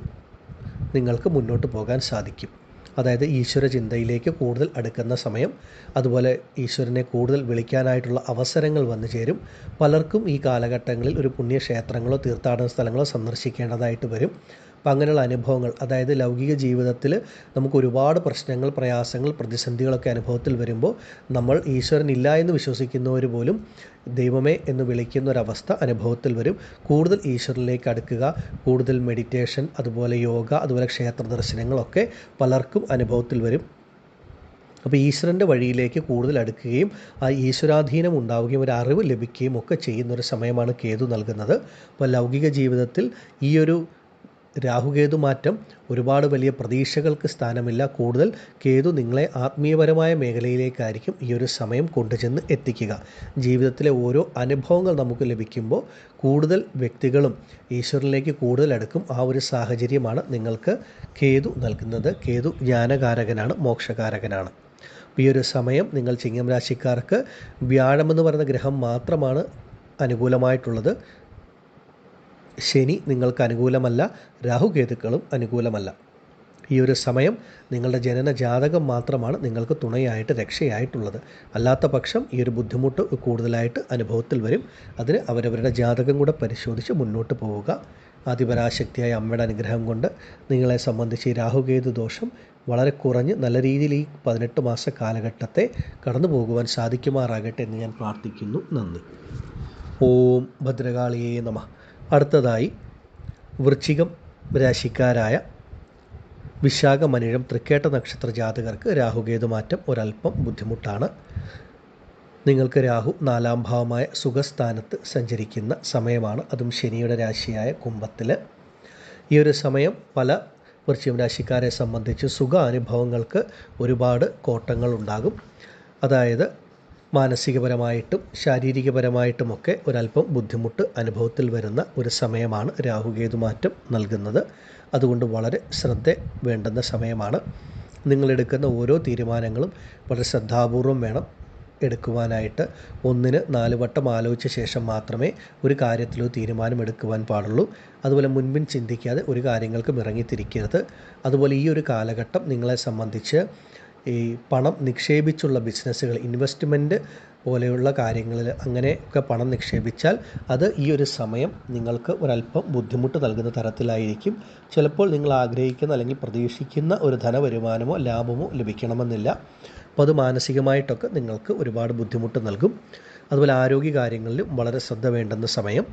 നിങ്ങൾക്ക് മുന്നോട്ട് പോകാൻ സാധിക്കും. അതായത് ഈശ്വര ചിന്തയിലേക്ക് കൂടുതൽ അടുക്കുന്ന സമയം. അതുപോലെ ഈശ്വരനെ കൂടുതൽ വിളിക്കാനായിട്ടുള്ള അവസരങ്ങൾ വന്നു ചേരും. പലർക്കും ഈ കാലഘട്ടങ്ങളിൽ ഒരു പുണ്യക്ഷേത്രങ്ങളോ തീർത്ഥാടന സ്ഥലങ്ങളോ സന്ദർശിക്കേണ്ടതായിട്ട് വരും. അപ്പം അങ്ങനെയുള്ള അനുഭവങ്ങൾ, അതായത് ലൗകിക ജീവിതത്തിൽ നമുക്ക് ഒരുപാട് പ്രശ്നങ്ങൾ, പ്രയാസങ്ങൾ, പ്രതിസന്ധികളൊക്കെ അനുഭവത്തിൽ വരുമ്പോൾ നമ്മൾ ഈശ്വരൻ ഇല്ല എന്ന് വിശ്വസിക്കുന്നവർ പോലും ദൈവമേ എന്ന് വിളിക്കുന്ന ഒരവസ്ഥ അനുഭവത്തിൽ വരും. കൂടുതൽ ഈശ്വരനിലേക്ക് അടുക്കുക, കൂടുതൽ മെഡിറ്റേഷൻ, അതുപോലെ യോഗ, അതുപോലെ ക്ഷേത്ര ദർശനങ്ങളൊക്കെ പലർക്കും അനുഭവത്തിൽ വരും. അപ്പോൾ ഈശ്വരൻ്റെ വഴിയിലേക്ക് കൂടുതൽ അടുക്കുകയും ആ ഈശ്വരാധീനം ഉണ്ടാവുകയും ഒരു അറിവ് ലഭിക്കുകയും ഒക്കെ ചെയ്യുന്നൊരു സമയമാണ് കേതു നൽകുന്നത്. അപ്പോൾ ലൗകിക ജീവിതത്തിൽ ഈ ഒരു രാഹുകേതു മാറ്റം ഒരുപാട് വലിയ പ്രതീക്ഷകൾക്ക് സ്ഥാനമില്ല. കൂടുതൽ കേതു നിങ്ങളെ ആത്മീയപരമായ മേഖലയിലേക്കായിരിക്കും ഈ ഒരു സമയം കൊണ്ടുചെന്ന് എത്തിക്കുക. ജീവിതത്തിലെ ഓരോ അനുഭവങ്ങൾ നമുക്ക് ലഭിക്കുമ്പോൾ കൂടുതൽ വ്യക്തികളും ഈശ്വരനിലേക്ക് കൂടുതൽ അടുക്കും. ആ ഒരു സാഹചര്യമാണ് നിങ്ങൾക്ക് കേതു നൽകുന്നത്. കേതു ജ്ഞാനകാരകനാണ്, മോക്ഷകാരകനാണ്. ഈ ഒരു സമയം നിങ്ങൾ ചിങ്ങം രാശിക്കാർക്ക് വ്യാഴമെന്ന് പറയുന്ന ഗ്രഹം മാത്രമാണ് അനുകൂലമായിട്ടുള്ളത്. ശനി നിങ്ങൾക്ക് അനുകൂലമല്ല, രാഹുകേതുക്കളും അനുകൂലമല്ല. ഈ ഒരു സമയം നിങ്ങളുടെ ജനന ജാതകം മാത്രമാണ് നിങ്ങൾക്ക് തുണയായിട്ട്, രക്ഷയായിട്ടുള്ളത്. അല്ലാത്ത പക്ഷം ഈ ഒരു ബുദ്ധിമുട്ട് കൂടുതലായിട്ട് അനുഭവത്തിൽ വരും. അതിന് അവരവരുടെ ജാതകം കൂടെ പരിശോധിച്ച് മുന്നോട്ട് പോവുക. ആദിപരാശക്തിയായ അമ്മയുടെ അനുഗ്രഹം കൊണ്ട് നിങ്ങളെ സംബന്ധിച്ച് ഈ രാഹുകേതു ദോഷം വളരെ കുറഞ്ഞ് നല്ല രീതിയിൽ ഈ 18 മാസ കാലഘട്ടത്തെ കടന്നു പോകുവാൻ സാധിക്കുമാറാകട്ടെ എന്ന് ഞാൻ പ്രാർത്ഥിക്കുന്നു. നന്ദി. ഓം ഭദ്രകാളിയേ നമഃ. അടുത്തതായി വൃശ്ചികം രാശിക്കാരായ വിശാഖമനിഴം തൃക്കേട്ട നക്ഷത്ര ജാതകർക്ക് രാഹുകേതു മാറ്റം ഒരല്പം ബുദ്ധിമുട്ടാണ്. നിങ്ങൾക്ക് രാഹു 4-ാം ഭാവമായ സുഖസ്ഥാനത്ത് സഞ്ചരിക്കുന്ന സമയമാണ്. അതും ശനിയുടെ രാശിയായ കുംഭത്തിൽ. ഈ ഒരു സമയം പല വൃശ്ചികം രാശിക്കാരെ സംബന്ധിച്ച് സുഖ അനുഭവങ്ങൾക്ക് ഒരുപാട് കോട്ടങ്ങളുണ്ടാകും. അതായത് മാനസികപരമായിട്ടും ശാരീരികപരമായിട്ടുമൊക്കെ ഒരല്പം ബുദ്ധിമുട്ട് അനുഭവത്തിൽ വരുന്ന ഒരു സമയമാണ് രാഹുകേതു മാറ്റം നൽകുന്നത്. അതുകൊണ്ട് വളരെ ശ്രദ്ധ വേണ്ടുന്ന സമയമാണ്. നിങ്ങളെടുക്കുന്ന ഓരോ തീരുമാനങ്ങളും വളരെ ശ്രദ്ധാപൂർവം വേണം എടുക്കുവാനായിട്ട്. 1-4 വട്ടം ആലോചിച്ച ശേഷം മാത്രമേ ഒരു കാര്യത്തിലോ തീരുമാനമെടുക്കുവാൻ പാടുള്ളൂ. അതുപോലെ മുൻപിൻ ചിന്തിക്കാതെ ഒരു കാര്യങ്ങൾക്കും ഇറങ്ങിത്തിരിക്കരുത്. അതുപോലെ ഈ ഒരു കാലഘട്ടം നിങ്ങളെ സംബന്ധിച്ച് ഈ പണം നിക്ഷേപിച്ചുള്ള ബിസിനസ്സുകൾ, ഇൻവെസ്റ്റ്മെൻറ്റ് പോലെയുള്ള കാര്യങ്ങളിൽ അങ്ങനെയൊക്കെ പണം നിക്ഷേപിച്ചാൽ അത് ഈ ഒരു സമയം നിങ്ങൾക്ക് ഒരല്പം ബുദ്ധിമുട്ട് നൽകുന്ന തരത്തിലായിരിക്കും. ചിലപ്പോൾ നിങ്ങൾ ആഗ്രഹിക്കുന്ന അല്ലെങ്കിൽ പ്രതീക്ഷിക്കുന്ന ഒരു ധനവരുമാനമോ ലാഭമോ ലഭിക്കണമെന്നില്ല. അപ്പോൾ അത് മാനസികമായിട്ടൊക്കെ നിങ്ങൾക്ക് ഒരുപാട് ബുദ്ധിമുട്ട് നൽകും. അതുപോലെ ആരോഗ്യ കാര്യങ്ങളിലും വളരെ ശ്രദ്ധ വേണ്ടുന്ന സമയം.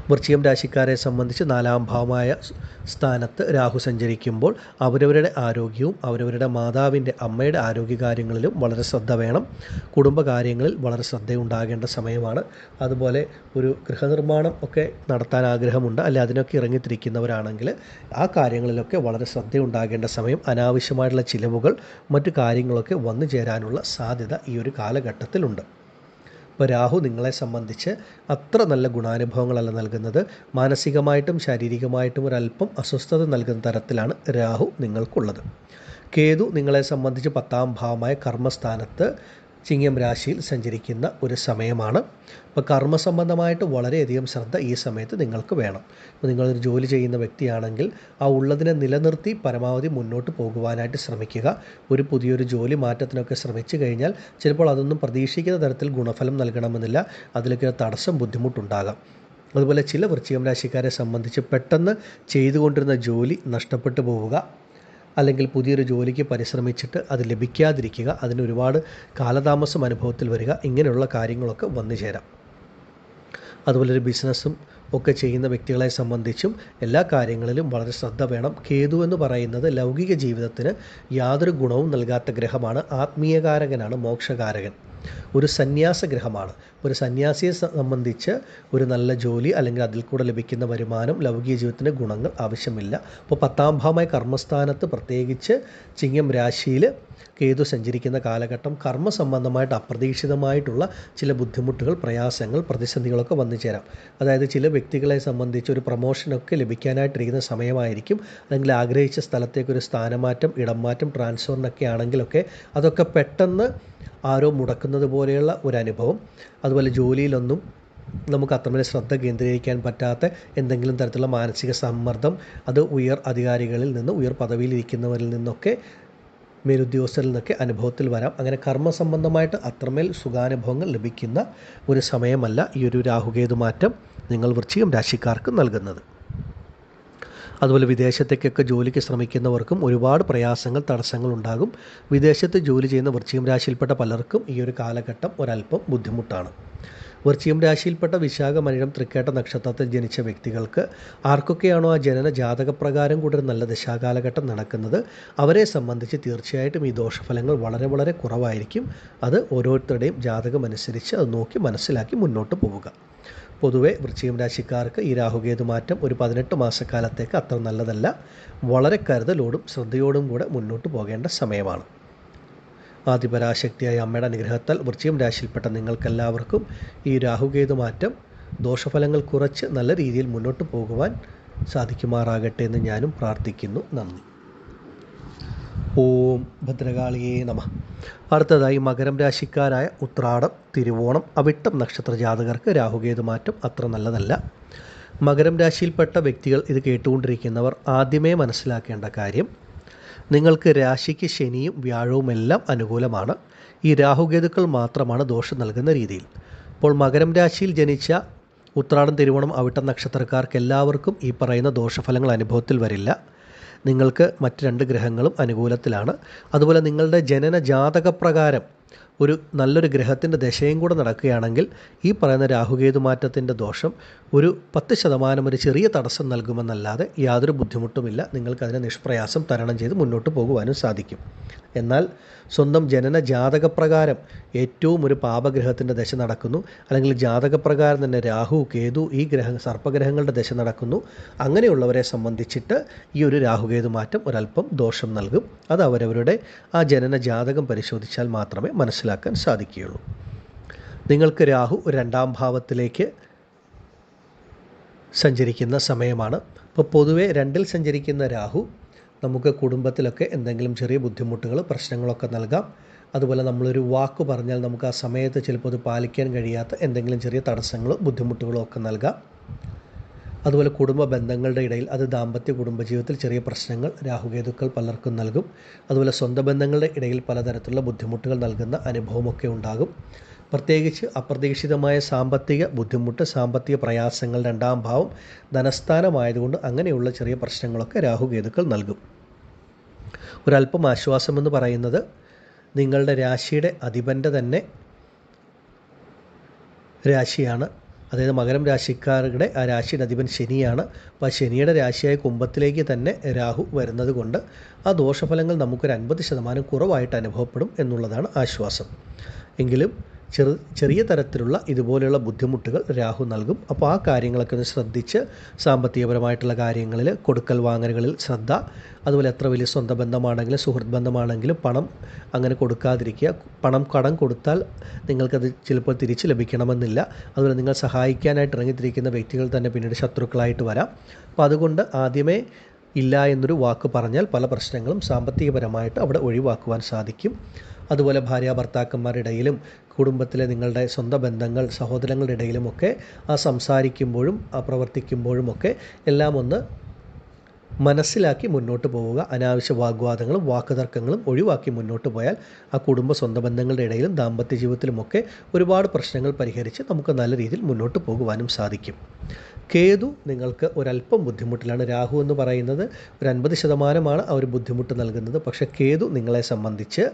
വൃശ്ചികം രാശിക്കാരെ സംബന്ധിച്ച് 4-ാം ഭാവമായ സ്ഥാനത്ത് രാഹു സഞ്ചരിക്കുമ്പോൾ അവരവരുടെ ആരോഗ്യവും അവരവരുടെ മാതാവിൻ്റെ, അമ്മയുടെ ആരോഗ്യകാര്യങ്ങളിലും വളരെ ശ്രദ്ധ വേണം. കുടുംബകാര്യങ്ങളിൽ വളരെ ശ്രദ്ധയുണ്ടാകേണ്ട സമയമാണ്. അതുപോലെ ഒരു ഗൃഹനിർമ്മാണം ഒക്കെ നടത്താൻ ആഗ്രഹമുണ്ട്, അല്ലെ അതിനൊക്കെ ഇറങ്ങിത്തിരിക്കുന്നവരാണെങ്കിൽ ആ കാര്യങ്ങളിലൊക്കെ വളരെ ശ്രദ്ധയുണ്ടാകേണ്ട സമയം. അനാവശ്യമായിട്ടുള്ള ചിലവുകൾ, മറ്റു കാര്യങ്ങളൊക്കെ വന്നു ചേരാനുള്ള സാധ്യത ഈ ഒരു കാലഘട്ടത്തിലുണ്ട്. ഇപ്പോൾ രാഹു നിങ്ങളെ സംബന്ധിച്ച് അത്ര നല്ല ഗുണാനുഭവങ്ങളല്ല നൽകുന്നത്. മാനസികമായിട്ടും ശാരീരികമായിട്ടും ഒരല്പം അസ്വസ്ഥത നൽകുന്ന തരത്തിലാണ് രാഹു നിങ്ങൾക്കുള്ളത്. കേതു നിങ്ങളെ സംബന്ധിച്ച് 10-ാം ഭാവമായ കർമ്മസ്ഥാനത്ത് ചിങ്ങം രാശിയിൽ സഞ്ചരിക്കുന്ന ഒരു സമയമാണ്. അപ്പോൾ കർമ്മസംബന്ധമായിട്ട് വളരെയധികം ശ്രദ്ധ ഈ സമയത്ത് നിങ്ങൾക്ക് വേണം. അപ്പോൾ നിങ്ങളൊരു ജോലി ചെയ്യുന്ന വ്യക്തിയാണെങ്കിൽ ആ ഉള്ളതിനെ നിലനിർത്തി പരമാവധി മുന്നോട്ട് പോകുവാനായിട്ട് ശ്രമിക്കുക. ഒരു പുതിയൊരു ജോലി മാറ്റത്തിനൊക്കെ ശ്രമിച്ചു കഴിഞ്ഞാൽ ചിലപ്പോൾ അതൊന്നും പ്രതീക്ഷിക്കുന്ന തരത്തിൽ ഗുണഫലം നൽകണമെന്നില്ല. അതിലൊക്കെ തടസ്സം, ബുദ്ധിമുട്ടുണ്ടാകാം. അതുപോലെ ചില വൃശ്ചികം രാശിക്കാരെ സംബന്ധിച്ച് പെട്ടെന്ന് ചെയ്തുകൊണ്ടിരുന്ന ജോലി നഷ്ടപ്പെട്ടു പോവുക, അല്ലെങ്കിൽ പുതിയൊരു ജോലിക്ക് പരിശ്രമിച്ചിട്ട് അത് ലഭിക്കാതിരിക്കുക, അതിന് ഒരുപാട് കാലതാമസം അനുഭവത്തിൽ വരിക, ഇങ്ങനെയുള്ള കാര്യങ്ങളൊക്കെ വന്നു ചേരാം. അതുപോലെ ഒരു ബിസിനസ്സും ഒക്കെ ചെയ്യുന്ന വ്യക്തികളെ സംബന്ധിച്ചും എല്ലാ കാര്യങ്ങളിലും വളരെ ശ്രദ്ധ വേണം. കേതു എന്ന് പറയുന്നത് ലൗകിക ജീവിതത്തിന് യാതൊരു ഗുണവും നൽകാത്ത ഗ്രഹമാണ്. ആത്മീയകാരകനാണ്, മോക്ഷകാരകൻ. ഒരു സന്യാസ ഗ്രഹമാണ്. ഒരു സന്യാസിയെ സംബന്ധിച്ച് ഒരു നല്ല ജോലി അല്ലെങ്കിൽ അതിൽ കൂടെ ലഭിക്കുന്ന വരുമാനം ലൗകിക ജീവിതത്തിന് ഗുണങ്ങൾ ആവശ്യമില്ല. അപ്പോൾ 10-ാം ഭാവമായ കർമ്മസ്ഥാനത്ത് പ്രത്യേകിച്ച് ചിങ്ങം രാശിയിൽ കേതു സഞ്ചരിക്കുന്ന കാലഘട്ടം കർമ്മസംബന്ധമായിട്ട് അപ്രതീക്ഷിതമായിട്ടുള്ള ചില ബുദ്ധിമുട്ടുകൾ, പ്രയാസങ്ങൾ, പ്രതിസന്ധികളൊക്കെ വന്നു ചേരാം. അതായത് ചില വ്യക്തികളെ സംബന്ധിച്ച് ഒരു പ്രൊമോഷനൊക്കെ ലഭിക്കാനായിട്ടിരിക്കുന്ന സമയമായിരിക്കും. അല്ലെങ്കിൽ ആഗ്രഹിച്ച സ്ഥലത്തേക്കൊരു സ്ഥാനമാറ്റം, ഇടം മാറ്റം, ട്രാൻസ്ഫറിനൊക്കെ ആണെങ്കിലൊക്കെ അതൊക്കെ പെട്ടെന്ന് ആരോ മുടക്കുന്നത് പോലെയുള്ള ഒരു അനുഭവം. അതുപോലെ ജോലിയിലൊന്നും നമുക്ക് അത്രമേൽ ശ്രദ്ധ കേന്ദ്രീകരിക്കാൻ പറ്റാത്ത എന്തെങ്കിലും തരത്തിലുള്ള മാനസിക സമ്മർദ്ദം, അത് ഉയർ അധികാരികളിൽ നിന്ന്, ഉയർ പദവിയിലിരിക്കുന്നവരിൽ നിന്നൊക്കെ, മേലുദ്യോഗസ്ഥരിൽ നിന്നൊക്കെ അനുഭവത്തിൽ വരാം. അങ്ങനെ കർമ്മസംബന്ധമായിട്ട് അത്രമേൽ സുഖാനുഭവങ്ങൾ ലഭിക്കുന്ന ഒരു സമയമല്ല ഈ ഒരു രാഹുകേതു മാറ്റം നിങ്ങൾ വൃശ്ചികം രാശിക്കാർക്ക് നൽകുന്നത്. അതുപോലെ വിദേശത്തേക്കൊക്കെ ജോലിക്ക് ശ്രമിക്കുന്നവർക്കും ഒരുപാട് പ്രയാസങ്ങൾ, തടസ്സങ്ങൾ ഉണ്ടാകും. വിദേശത്ത് ജോലി ചെയ്യുന്ന വൃശ്ചികം രാശിയിൽപ്പെട്ട പലർക്കും ഈ ഒരു കാലഘട്ടം ഒരല്പം ബുദ്ധിമുട്ടാണ്. വൃശ്ചികം രാശിയിൽപ്പെട്ട വിശാഖ, മനിഴം, തൃക്കേട്ട നക്ഷത്രത്തിൽ ജനിച്ച വ്യക്തികൾക്ക് ആർക്കൊക്കെയാണോ ആ ജനന ജാതകപ്രകാരം കൂടെ ഒരു നല്ല ദശാകാലഘട്ടം നടക്കുന്നത്, അവരെ സംബന്ധിച്ച് തീർച്ചയായിട്ടും ഈ ദോഷഫലങ്ങൾ വളരെ വളരെ കുറവായിരിക്കും. അത് ഓരോരുത്തരുടെയും ജാതകമനുസരിച്ച് അത് നോക്കി മനസ്സിലാക്കി മുന്നോട്ട് പോവുക. പൊതുവെ വൃശ്ചികം രാശിക്കാർക്ക് ഈ രാഹുകേതു മാറ്റം ഒരു 18 മാസക്കാലത്തേക്ക് അത്ര നല്ലതല്ല. വളരെ കരുതലോടും ശ്രദ്ധയോടും കൂടെ മുന്നോട്ട് പോകേണ്ട സമയമാണ്. ആദിപരാശക്തിയായ അമ്മയുടെ അനുഗ്രഹത്താൽ വൃശ്ചികം രാശിയിൽപ്പെട്ട നിങ്ങൾക്കെല്ലാവർക്കും ഈ രാഹുകേതു മാറ്റം ദോഷഫലങ്ങൾ കുറച്ച് നല്ല രീതിയിൽ മുന്നോട്ട് പോകുവാൻ സാധിക്കുമാറാകട്ടെ എന്ന് ഞാനും പ്രാർത്ഥിക്കുന്നു. നന്ദി. ഓം ഭദ്രകാളിയേ നമഃ. അടുത്തതായി മകരം രാശിക്കാരായ ഉത്രാടം, തിരുവോണം, അവിട്ടം നക്ഷത്ര ജാതകർക്ക് രാഹുകേതു മാറ്റം അത്ര നല്ലതല്ല. മകരം രാശിയിൽപ്പെട്ട വ്യക്തികൾ ഇത് കേട്ടുകൊണ്ടിരിക്കുന്നവർ ആദ്യമേ മനസ്സിലാക്കേണ്ട കാര്യം, നിങ്ങൾക്ക് രാശിക്ക് ശനിയും വ്യാഴവും എല്ലാം അനുകൂലമാണ്. ഈ രാഹുകേതുക്കൾ മാത്രമാണ് ദോഷം നൽകുന്ന രീതിയിൽ. അപ്പോൾ മകരം രാശിയിൽ ജനിച്ച ഉത്രാടം, തിരുവോണം, അവിട്ടം നക്ഷത്രക്കാർക്ക് എല്ലാവർക്കും ഈ പറയുന്ന ദോഷഫലങ്ങൾ അനുഭവത്തിൽ വരില്ല. നിങ്ങൾക്ക് മറ്റ് 2 ഗ്രഹങ്ങളും അനുകൂലത്തിലാണ്. അതുപോലെ നിങ്ങളുടെ ജനന ജാതകപ്രകാരം ഒരു നല്ലൊരു ഗ്രഹത്തിൻ്റെ ദശയും കൂടെ നടക്കുകയാണെങ്കിൽ ഈ പറയുന്ന രാഹുകേതു മാറ്റത്തിൻ്റെ ദോഷം ഒരു 10% ഒരു ചെറിയ തടസ്സം നൽകുമെന്നല്ലാതെ യാതൊരു ബുദ്ധിമുട്ടുമില്ല. നിങ്ങൾക്കതിനെ നിഷ്പ്രയാസം തരണം ചെയ്ത് മുന്നോട്ട് പോകുവാനും സാധിക്കും. എന്നാൽ സ്വന്തം ജനന ജാതകപ്രകാരം ഏറ്റവും ഒരു പാപഗ്രഹത്തിൻ്റെ ദശ നടക്കുന്നു, അല്ലെങ്കിൽ ജാതകപ്രകാരം തന്നെ രാഹു, കേതു ഈ സർപ്പഗ്രഹങ്ങളുടെ ദശ നടക്കുന്നു, അങ്ങനെയുള്ളവരെ സംബന്ധിച്ചിട്ട് ഈ ഒരു രാഹുകേതു മാറ്റം ഒരല്പം ദോഷം നൽകും. അത് അവരവരുടെ ആ ജനന ജാതകം പരിശോധിച്ചാൽ മാത്രമേ മനസ്സിലാക്കാൻ സാധിക്കുകയുള്ളൂ. നിങ്ങൾക്ക് രാഹു 2ാം ഭാവത്തിലേക്ക് സഞ്ചരിക്കുന്ന സമയമാണ്. ഇപ്പോൾ പൊതുവെ 2ൽ സഞ്ചരിക്കുന്ന രാഹു നമുക്ക് കുടുംബത്തിലൊക്കെ എന്തെങ്കിലും ചെറിയ ബുദ്ധിമുട്ടുകൾ, പ്രശ്നങ്ങളൊക്കെ നൽകാം. അതുപോലെ നമ്മളൊരു വാക്ക് പറഞ്ഞാൽ നമുക്ക് ആ സമയത്ത് ചിലപ്പോൾ അത് പാലിക്കാൻ കഴിയാത്ത എന്തെങ്കിലും ചെറിയ തടസ്സങ്ങളോ ബുദ്ധിമുട്ടുകളോ ഒക്കെ നൽകാം. അതുപോലെ കുടുംബ ബന്ധങ്ങളുടെ ഇടയിൽ, അത് ദാമ്പത്യ കുടുംബജീവിതത്തിൽ ചെറിയ പ്രശ്നങ്ങൾ രാഹുകേതുക്കൾ പലർക്കും നൽകും. അതുപോലെ സ്വന്തം ബന്ധങ്ങളുടെ ഇടയിൽ പലതരത്തിലുള്ള ബുദ്ധിമുട്ടുകൾ നൽകുന്ന അനുഭവമൊക്കെ ഉണ്ടാകും. പ്രത്യേകിച്ച് അപ്രതീക്ഷിതമായ സാമ്പത്തിക ബുദ്ധിമുട്ട്, സാമ്പത്തിക പ്രയാസങ്ങൾ, 2ാം ഭാവം ധനസ്ഥാനമായതുകൊണ്ട് അങ്ങനെയുള്ള ചെറിയ പ്രശ്നങ്ങളൊക്കെ രാഹുകേതുക്കൾ നൽകും. ഒരല്പം ആശ്വാസമെന്ന് പറയുന്നത്, നിങ്ങളുടെ രാശിയുടെ അധിപൻ്റെ തന്നെ രാശിയാണ്. അതായത് മകരം രാശിക്കാരുടെ ആ രാശിയുടെ അധിപൻ ശനിയാണ്. അപ്പോൾ ആ ശനിയുടെ രാശിയായ കുംഭത്തിലേക്ക് തന്നെ രാഹു വരുന്നത് കൊണ്ട് ആ ദോഷഫലങ്ങൾ നമുക്കൊരു 50% കുറവായിട്ട് അനുഭവപ്പെടും എന്നുള്ളതാണ് ആശ്വാസം. എങ്കിലും ചെറിയ തരത്തിലുള്ള ഇതുപോലെയുള്ള ബുദ്ധിമുട്ടുകൾ രാഹു നൽകും. അപ്പോൾ ആ കാര്യങ്ങളൊക്കെ ഒന്ന് ശ്രദ്ധിച്ച് സാമ്പത്തികപരമായിട്ടുള്ള കാര്യങ്ങളിൽ, കൊടുക്കൽ വാങ്ങലുകളിൽ ശ്രദ്ധ. അതുപോലെ എത്ര വലിയ സ്വന്തം ബന്ധമാണെങ്കിലും സുഹൃത്ത് ബന്ധമാണെങ്കിലും പണം അങ്ങനെ കൊടുക്കാതിരിക്കുക. പണം കടം കൊടുത്താൽ നിങ്ങൾക്കത് ചിലപ്പോൾ തിരിച്ച് ലഭിക്കണമെന്നില്ല. അതുപോലെ നിങ്ങൾ സഹായിക്കാനായിട്ട് ഇറങ്ങിത്തിരിക്കുന്ന വ്യക്തികൾ തന്നെ പിന്നീട് ശത്രുക്കളായിട്ട് വരാം. അപ്പോൾ അതുകൊണ്ട് ആദ്യമേ ഇല്ല എന്നൊരു വാക്ക് പറഞ്ഞാൽ പല പ്രശ്നങ്ങളും സാമ്പത്തികപരമായിട്ട് അവിടെ ഒഴിവാക്കുവാൻ സാധിക്കും. അതുപോലെ ഭാര്യ ഭർത്താക്കന്മാരുടെ ഇടയിലും കുടുംബത്തിലെ നിങ്ങളുടെ സ്വന്തം ബന്ധങ്ങൾ, സഹോദരങ്ങളുടെ ഇടയിലുമൊക്കെ ആ സംസാരിക്കുമ്പോഴും ആ പ്രവർത്തിക്കുമ്പോഴുമൊക്കെ എല്ലാം ഒന്ന് മനസ്സിലാക്കി മുന്നോട്ട് പോവുക. അനാവശ്യ വാഗ്വാദങ്ങളും വാക്കുതർക്കങ്ങളും ഒഴിവാക്കി മുന്നോട്ട് പോയാൽ ആ കുടുംബ സ്വന്തം ബന്ധങ്ങളുടെ ഇടയിലും ദാമ്പത്യ ജീവിതത്തിലുമൊക്കെ ഒരുപാട് പ്രശ്നങ്ങൾ പരിഹരിച്ച് നമുക്ക് നല്ല രീതിയിൽ മുന്നോട്ട് പോകുവാനും സാധിക്കും. കേതു നിങ്ങൾക്ക് ഒരല്പം ബുദ്ധിമുട്ടിലാണ്. രാഹു എന്ന് പറയുന്നത് ഒരു 50% ആ ഒരു ബുദ്ധിമുട്ട് നൽകുന്നത്. പക്ഷേ കേതു നിങ്ങളെ സംബന്ധിച്ച്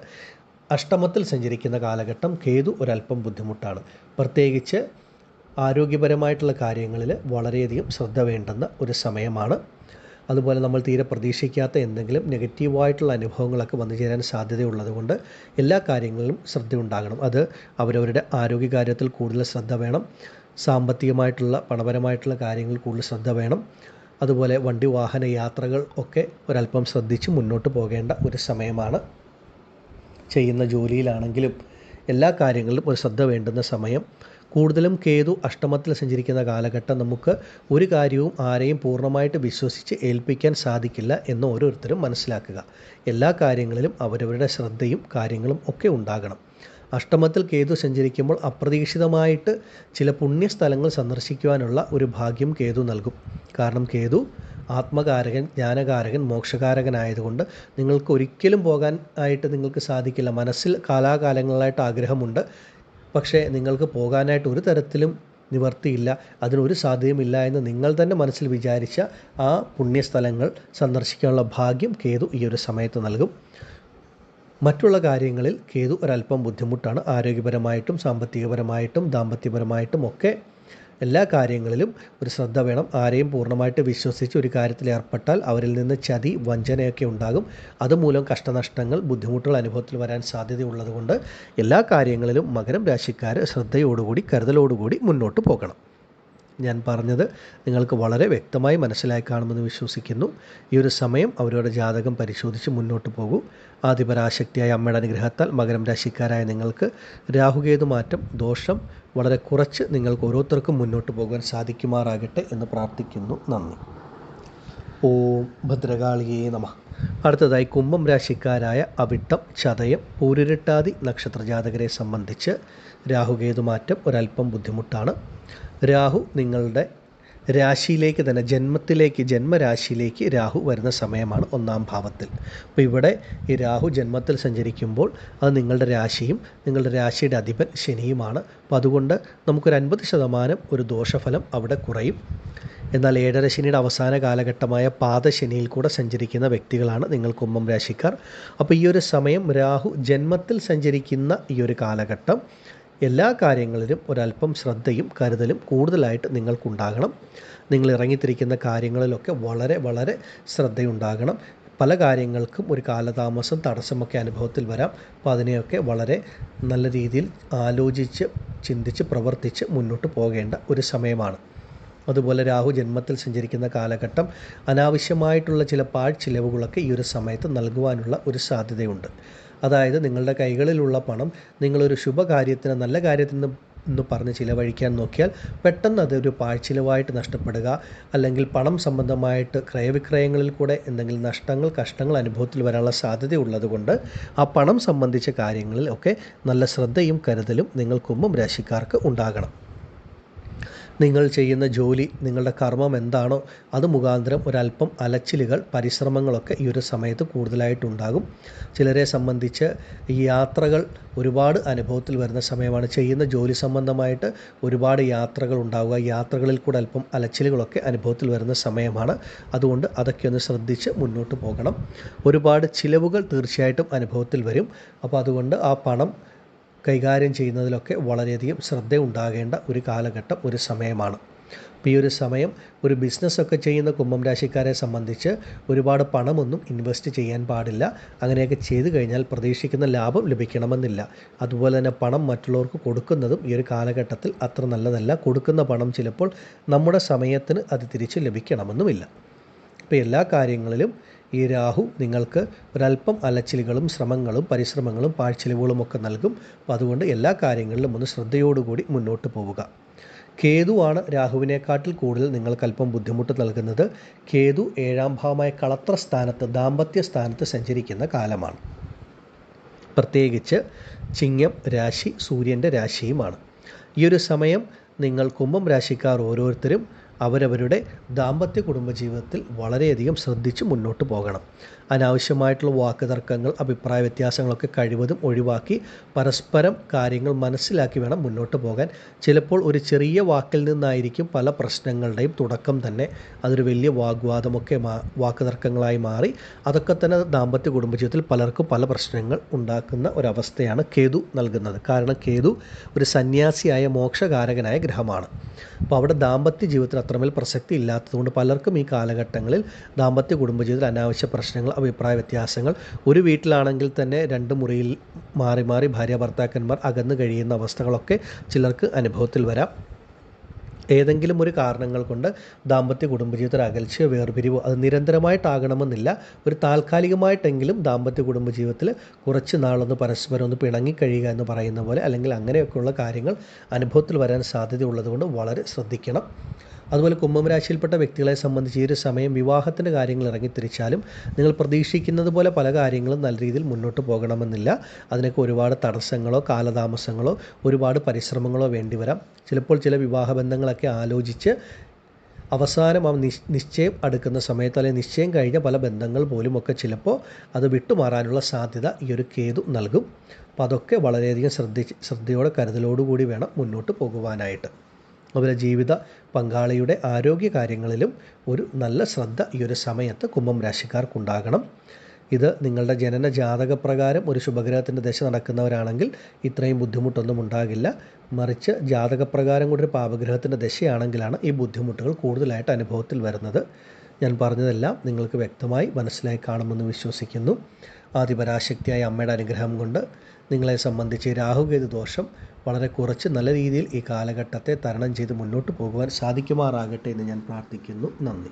അഷ്ടമത്തിൽ സഞ്ചരിക്കുന്ന കാലഘട്ടം കേതു ഒരല്പം ബുദ്ധിമുട്ടാണ്. പ്രത്യേകിച്ച് ആരോഗ്യപരമായിട്ടുള്ള കാര്യങ്ങളിൽ വളരെയധികം ശ്രദ്ധ വേണ്ടുന്ന ഒരു സമയമാണ്. അതുപോലെ നമ്മൾ തീരെ പ്രതീക്ഷിക്കാത്ത എന്തെങ്കിലും നെഗറ്റീവായിട്ടുള്ള അനുഭവങ്ങളൊക്കെ വന്നു ചേരാൻ സാധ്യതയുള്ളത് കൊണ്ട് എല്ലാ കാര്യങ്ങളിലും ശ്രദ്ധയുണ്ടാകണം. അത് അവരവരുടെ ആരോഗ്യകാര്യത്തിൽ കൂടുതൽ ശ്രദ്ധ വേണം. സാമ്പത്തികമായിട്ടുള്ള പണപരമായിട്ടുള്ള കാര്യങ്ങളിൽ കൂടുതൽ ശ്രദ്ധ വേണം. അതുപോലെ വണ്ടി വാഹന യാത്രകൾ ഒക്കെ ഒരല്പം ശ്രദ്ധിച്ച് മുന്നോട്ട് പോകേണ്ട ഒരു സമയമാണ്. ചെയ്യുന്ന ജോലിയിലാണെങ്കിലും എല്ലാ കാര്യങ്ങളിലും ഒരു ശ്രദ്ധ വേണ്ടുന്ന സമയം. കൂടുതലും കേതു അഷ്ടമത്തിൽ സഞ്ചരിക്കുന്ന കാലഘട്ടം നമുക്ക് ഒരു കാര്യവും ആരെയും പൂർണ്ണമായിട്ട് വിശ്വസിച്ച് ഏൽപ്പിക്കാൻ സാധിക്കില്ല എന്ന് ഓരോരുത്തരും മനസ്സിലാക്കുക. എല്ലാ കാര്യങ്ങളിലും അവരവരുടെ ശ്രദ്ധയും കാര്യങ്ങളും ഒക്കെ ഉണ്ടാകണം. അഷ്ടമത്തിൽ കേതു സഞ്ചരിക്കുമ്പോൾ അപ്രതീക്ഷിതമായിട്ട് ചില പുണ്യസ്ഥലങ്ങൾ സന്ദർശിക്കുവാനുള്ള ഒരു ഭാഗ്യം കേതു നൽകും. കാരണം കേതു ആത്മകാരകൻ, ജ്ഞാനകാരകൻ, മോക്ഷകാരകനായതുകൊണ്ട് നിങ്ങൾക്ക് ഒരിക്കലും പോകാൻ ആയിട്ട് നിങ്ങൾക്ക് സാധിക്കില്ല. മനസ്സിൽ കാലാകാലങ്ങളായിട്ട് ആഗ്രഹമുണ്ട്, പക്ഷേ നിങ്ങൾക്ക് പോകാനായിട്ട് ഒരു തരത്തിലും നിവർത്തിയില്ല, അതിനൊരു സാധ്യതയുമില്ല എന്ന് നിങ്ങൾ തന്നെ മനസ്സിൽ വിചാരിച്ച ആ പുണ്യസ്ഥലങ്ങൾ സന്ദർശിക്കാനുള്ള ഭാഗ്യം കേതു ഈ ഒരു സമയത്ത് നൽകും. മറ്റുള്ള കാര്യങ്ങളിൽ കേതു ഒരല്പം ബുദ്ധിമുട്ടാണ്. ആരോഗ്യപരമായിട്ടും സാമ്പത്തികപരമായിട്ടും ദാമ്പത്യപരമായിട്ടും ഒക്കെ എല്ലാ കാര്യങ്ങളിലും ഒരു ശ്രദ്ധ വേണം. ആരെയും പൂർണ്ണമായിട്ട് വിശ്വസിച്ച് ഒരു കാര്യത്തിൽ ഏർപ്പെട്ടാൽ അവരിൽ നിന്ന് ചതി, വഞ്ചനയൊക്കെ ഉണ്ടാകും. അതുമൂലം കഷ്ടനഷ്ടങ്ങൾ, ബുദ്ധിമുട്ടുകൾ അനുഭവത്തിൽ വരാൻ സാധ്യതയുള്ളതുകൊണ്ട് എല്ലാ കാര്യങ്ങളിലും മകരം രാശിക്കാർ ശ്രദ്ധയോടുകൂടി കരുതലോടുകൂടി മുന്നോട്ട് പോകണം. ഞാൻ പറഞ്ഞത് നിങ്ങൾക്ക് വളരെ വ്യക്തമായി മനസ്സിലായി കാണുമെന്ന് വിശ്വസിക്കുന്നു. ഈ ഒരു സമയം അവരുടെ ജാതകം പരിശോധിച്ച് മുന്നോട്ട് പോകൂ. ആദിപരാശക്തിയായ അമ്മയുടെ അനുഗ്രഹത്താൽ മകരം രാശിക്കാരായ നിങ്ങൾക്ക് രാഹുകേതു മാറ്റം ദോഷം വളരെ കുറച്ച് നിങ്ങൾക്ക് ഓരോരുത്തർക്കും മുന്നോട്ട് പോകാൻ സാധിക്കുമാറാകട്ടെ എന്ന് പ്രാർത്ഥിക്കുന്നു. നന്ദി. ഓം ഭദ്രകാളിയേ നമഃ. അടുത്തതായി കുംഭം രാശിക്കാരായ അവിട്ടം, ചതയം, പൂരുരുട്ടാതി നക്ഷത്ര ജാതകരെ സംബന്ധിച്ച് രാഹുകേതു മാറ്റം ഒരല്പം ബുദ്ധിമുട്ടാണ്. രാഹു നിങ്ങളുടെ രാശിയിലേക്ക് തന്നെ ജന്മരാശിയിലേക്ക് രാഹു വരുന്ന സമയമാണ് 1-ാം ഭാവത്തിൽ. അപ്പോൾ ഇവിടെ ഈ രാഹു ജന്മത്തിൽ സഞ്ചരിക്കുമ്പോൾ അത് നിങ്ങളുടെ രാശിയും നിങ്ങളുടെ രാശിയുടെ അധിപൻ ശനിയുമാണ്. അപ്പോൾ അതുകൊണ്ട് നമുക്കൊരു 50% ഒരു ദോഷഫലം അവിടെ കുറയും. എന്നാൽ 7.5 ശനിയുടെ അവസാന കാലഘട്ടമായ പാദശനിയിൽ കൂടെ സഞ്ചരിക്കുന്ന വ്യക്തികളാണ് നിങ്ങൾ കുംഭം രാശിക്കാർ. അപ്പോൾ ഈ ഒരു സമയം രാഹു ജന്മത്തിൽ സഞ്ചരിക്കുന്ന ഈ ഒരു കാലഘട്ടം എല്ലാ കാര്യങ്ങളിലും ഒരല്പം ശ്രദ്ധയും കരുതലും കൂടുതലായിട്ട് നിങ്ങൾക്കുണ്ടാകണം. നിങ്ങൾ ഇറങ്ങിത്തിരിക്കുന്ന കാര്യങ്ങളിലൊക്കെ വളരെ വളരെ ശ്രദ്ധയുണ്ടാകണം. പല കാര്യങ്ങൾക്കും ഒരു കാലതാമസം, തടസ്സമൊക്കെ അനുഭവത്തിൽ വരാം. അപ്പോൾ അതിനെയൊക്കെ വളരെ നല്ല രീതിയിൽ ആലോചിച്ച് ചിന്തിച്ച് പ്രവർത്തിച്ച് മുന്നോട്ട് പോകേണ്ട ഒരു സമയമാണ്. അതുപോലെ രാഹു ജന്മത്തിൽ സഞ്ചരിക്കുന്ന കാലഘട്ടം അനാവശ്യമായിട്ടുള്ള ചില പാഴ്ചിലവുകളൊക്കെ ഈ ഒരു സമയത്ത് നൽകുവാനുള്ള ഒരു സാധ്യതയുണ്ട്. അതായത് നിങ്ങളുടെ കൈകളിലുള്ള പണം നിങ്ങളൊരു ശുഭകാര്യത്തിന്, നല്ല കാര്യത്തിന് എന്ന് പറഞ്ഞ് ചിലവഴിക്കാൻ നോക്കിയാൽ പെട്ടെന്ന് അതൊരു പാഴ്ചിലവായിട്ട് നഷ്ടപ്പെടുക, അല്ലെങ്കിൽ പണം സംബന്ധമായിട്ട് ക്രയവിക്രയങ്ങളിൽ കൂടെ എന്തെങ്കിലും നഷ്ടങ്ങൾ, കഷ്ടങ്ങൾ അനുഭവത്തിൽ വരാനുള്ള സാധ്യതയുള്ളതുകൊണ്ട് ആ പണം സംബന്ധിച്ച കാര്യങ്ങളിൽ ഒക്കെ നല്ല ശ്രദ്ധയും കരുതലും നിങ്ങൾ കുംഭം രാശിക്കാർക്ക് ഉണ്ടാകണം. നിങ്ങൾ ചെയ്യുന്ന ജോലി, നിങ്ങളുടെ കർമ്മം എന്താണോ അത് മുഖാന്തരം ഒരല്പം അലച്ചിലുകൾ, പരിശ്രമങ്ങളൊക്കെ ഈ ഒരു സമയത്ത് കൂടുതലായിട്ടുണ്ടാകും. ചിലരെ സംബന്ധിച്ച് ഈ യാത്രകൾ ഒരുപാട് അനുഭവത്തിൽ വരുന്ന സമയമാണ്. ചെയ്യുന്ന ജോലി സംബന്ധമായിട്ട് ഒരുപാട് യാത്രകൾ ഉണ്ടാവുക, യാത്രകളിൽ കൂടെ അല്പം അലച്ചിലുകളൊക്കെ അനുഭവത്തിൽ വരുന്ന സമയമാണ്. അതുകൊണ്ട് അതൊക്കെ ഒന്ന് ശ്രദ്ധിച്ച് മുന്നോട്ട് പോകണം. ഒരുപാട് ചിലവുകൾ തീർച്ചയായിട്ടും അനുഭവത്തിൽ വരും. അപ്പോൾ അതുകൊണ്ട് ആ പണം കൈകാര്യം ചെയ്യുന്നതിലൊക്കെ വളരെയധികം ശ്രദ്ധ ഉണ്ടാകേണ്ട ഒരു കാലഘട്ടം, ഒരു സമയമാണ്. അപ്പോൾ ഈ ഒരു സമയം ഒരു ബിസിനസ്സൊക്കെ ചെയ്യുന്ന കുംഭം രാശിക്കാരെ സംബന്ധിച്ച് ഒരുപാട് പണമൊന്നും ഇൻവെസ്റ്റ് ചെയ്യാൻ പാടില്ല. അങ്ങനെയൊക്കെ ചെയ്തു കഴിഞ്ഞാൽ പ്രതീക്ഷിക്കുന്ന ലാഭം ലഭിക്കണമെന്നില്ല. അതുപോലെ തന്നെ പണം മറ്റുള്ളവർക്ക് കൊടുക്കുന്നതും ഈ ഒരു കാലഘട്ടത്തിൽ അത്ര നല്ലതല്ല. കൊടുക്കുന്ന പണം ചിലപ്പോൾ നമ്മുടെ സമയത്തിന് അത് തിരിച്ച് ലഭിക്കണമെന്നുമില്ല. അപ്പോൾ എല്ലാ കാര്യങ്ങളിലും ഈ രാഹു നിങ്ങൾക്ക് ഒരല്പം അലച്ചിലുകളും ശ്രമങ്ങളും പരിശ്രമങ്ങളും പാഴ്ചിലവുകളും ഒക്കെ നൽകും. അപ്പോൾ അതുകൊണ്ട് എല്ലാ കാര്യങ്ങളിലും ഒന്ന് ശ്രദ്ധയോടുകൂടി മുന്നോട്ട് പോവുക. കേതുവാണ് രാഹുവിനെക്കാട്ടിൽ കൂടുതൽ നിങ്ങൾക്കല്പം ബുദ്ധിമുട്ട് നൽകുന്നത്. കേതു 7-ാം ഭാവമായ കളത്ര സ്ഥാനത്ത്, ദാമ്പത്യ സ്ഥാനത്ത് സഞ്ചരിക്കുന്ന കാലമാണ്. പ്രത്യേകിച്ച് ചിങ്ങം രാശി സൂര്യൻ്റെ രാശിയുമാണ്. ഈ ഒരു സമയം നിങ്ങൾ കുംഭം രാശിക്കാർ ഓരോരുത്തരും അവരവരുടെ ദാമ്പത്യ കുടുംബജീവിതത്തിൽ വളരെയധികം ശ്രദ്ധിച്ച് മുന്നോട്ട് പോകണം. അനാവശ്യമായിട്ടുള്ള വാക്കുതർക്കങ്ങൾ, അഭിപ്രായ വ്യത്യാസങ്ങളൊക്കെ കഴിവതും ഒഴിവാക്കി പരസ്പരം കാര്യങ്ങൾ മനസ്സിലാക്കി വേണം മുന്നോട്ട് പോകാൻ. ചിലപ്പോൾ ഒരു ചെറിയ വാക്കിൽ നിന്നായിരിക്കും പല പ്രശ്നങ്ങളുടെയും തുടക്കം തന്നെ. അതൊരു വലിയ വാക്കുതർക്കങ്ങളായി മാറി അതൊക്കെ തന്നെ ദാമ്പത്യ കുടുംബജീവിതത്തിൽ പലർക്കും പല പ്രശ്നങ്ങൾ ഉണ്ടാക്കുന്ന ഒരവസ്ഥയാണ് കേതു നൽകുന്നത്. കാരണം കേതു ഒരു സന്യാസിയായ മോക്ഷകാരകനായ ഗ്രഹമാണ്. അപ്പോൾ അവിടെ ദാമ്പത്യ ജീവിതത്തിൽ അത്രമേൽ പ്രസക്തി ഇല്ലാത്തതുകൊണ്ട് പലർക്കും ഈ കാലഘട്ടങ്ങളിൽ ദാമ്പത്യ കുടുംബജീവിതത്തിൽ അനാവശ്യ പ്രശ്നങ്ങൾ, അഭിപ്രായ വ്യത്യാസങ്ങൾ, ഒരു വീട്ടിലാണെങ്കിൽ തന്നെ 2 മുറിയിൽ മാറി മാറി ഭാര്യ ഭർത്താക്കന്മാർ അകന്നു കഴിയുന്ന അവസ്ഥകളൊക്കെ ചിലർക്ക് അനുഭവത്തിൽ വരാം. ഏതെങ്കിലും ഒരു കാരണങ്ങൾ കൊണ്ട് ദാമ്പത്യ കുടുംബജീവിതത്തിൽ അകൽച്ചയോ വേർപിരിവോ അത് നിരന്തരമായിട്ടാകണമെന്നില്ല. ഒരു താൽക്കാലികമായിട്ടെങ്കിലും ദാമ്പത്യ കുടുംബജീവിതത്തിൽ കുറച്ച് നാളൊന്ന് പരസ്പരം ഒന്ന് പിണങ്ങിക്കഴിയുക എന്ന് പറയുന്ന പോലെ, അല്ലെങ്കിൽ അങ്ങനെയൊക്കെയുള്ള കാര്യങ്ങൾ അനുഭവത്തിൽ വരാൻ സാധ്യതയുള്ളതുകൊണ്ട് വളരെ ശ്രദ്ധിക്കണം. അതുപോലെ കുംഭം രാശിയിൽപ്പെട്ട വ്യക്തികളെ സംബന്ധിച്ച് ഈ ഒരു സമയം വിവാഹത്തിൻ്റെ കാര്യങ്ങൾ ഇറങ്ങിത്തിരിച്ചാലും നിങ്ങൾ പ്രതീക്ഷിക്കുന്നത് പോലെ പല കാര്യങ്ങളും നല്ല രീതിയിൽ മുന്നോട്ട് പോകണമെന്നില്ല. അതിനൊക്കെ ഒരുപാട് തടസ്സങ്ങളോ കാലതാമസങ്ങളോ ഒരുപാട് പരിശ്രമങ്ങളോ വേണ്ടിവരാം. ചിലപ്പോൾ ചില വിവാഹ ബന്ധങ്ങളൊക്കെ ആലോചിച്ച് അവസാനം ആ നിശ്ചയം അടുക്കുന്ന സമയത്ത് അല്ലെങ്കിൽ നിശ്ചയം കഴിഞ്ഞ പല ബന്ധങ്ങൾ പോലും ഒക്കെ ചിലപ്പോൾ അത് വിട്ടുമാറാനുള്ള സാധ്യത ഈ ഒരു കേതു നൽകും. അപ്പോൾ അതൊക്കെ വളരെയധികം ശ്രദ്ധയോടെ കരുതലോടുകൂടി വേണം മുന്നോട്ട് പോകുവാനായിട്ട്. അതുപോലെ ജീവിത പങ്കാളിയുടെ ആരോഗ്യ കാര്യങ്ങളിലും ഒരു നല്ല ശ്രദ്ധ ഈ ഒരു സമയത്ത് കുംഭം രാശിക്കാർക്കുണ്ടാകണം. ഇത് നിങ്ങളുടെ ജനന ജാതകപ്രകാരം ഒരു ശുഭഗ്രഹത്തിൻ്റെ ദശ നടക്കുന്നവരാണെങ്കിൽ ഇത്രയും ബുദ്ധിമുട്ടൊന്നും ഉണ്ടാകില്ല. മറിച്ച് ജാതകപ്രകാരം കൂടി ഒരു പാപഗ്രഹത്തിൻ്റെ ദശയാണെങ്കിലാണ് ഈ ബുദ്ധിമുട്ടുകൾ കൂടുതലായിട്ട് അനുഭവത്തിൽ വരുന്നത്. ഞാൻ പറഞ്ഞതെല്ലാം നിങ്ങൾക്ക് വ്യക്തമായി മനസ്സിലായി കാണുമെന്ന് വിശ്വസിക്കുന്നു. ആദിപരാശക്തിയായ അമ്മയുടെ അനുഗ്രഹം കൊണ്ട് നിങ്ങളെ സംബന്ധിച്ച് രാഹുകേതു ദോഷം വളരെ കുറച്ച് നല്ല രീതിയിൽ ഈ കാലഘട്ടത്തെ തരണം ചെയ്ത് മുന്നോട്ട് പോകുവാൻ സാധിക്കുമാറാകട്ടെ എന്ന് ഞാൻ പ്രാർത്ഥിക്കുന്നു. നന്ദി.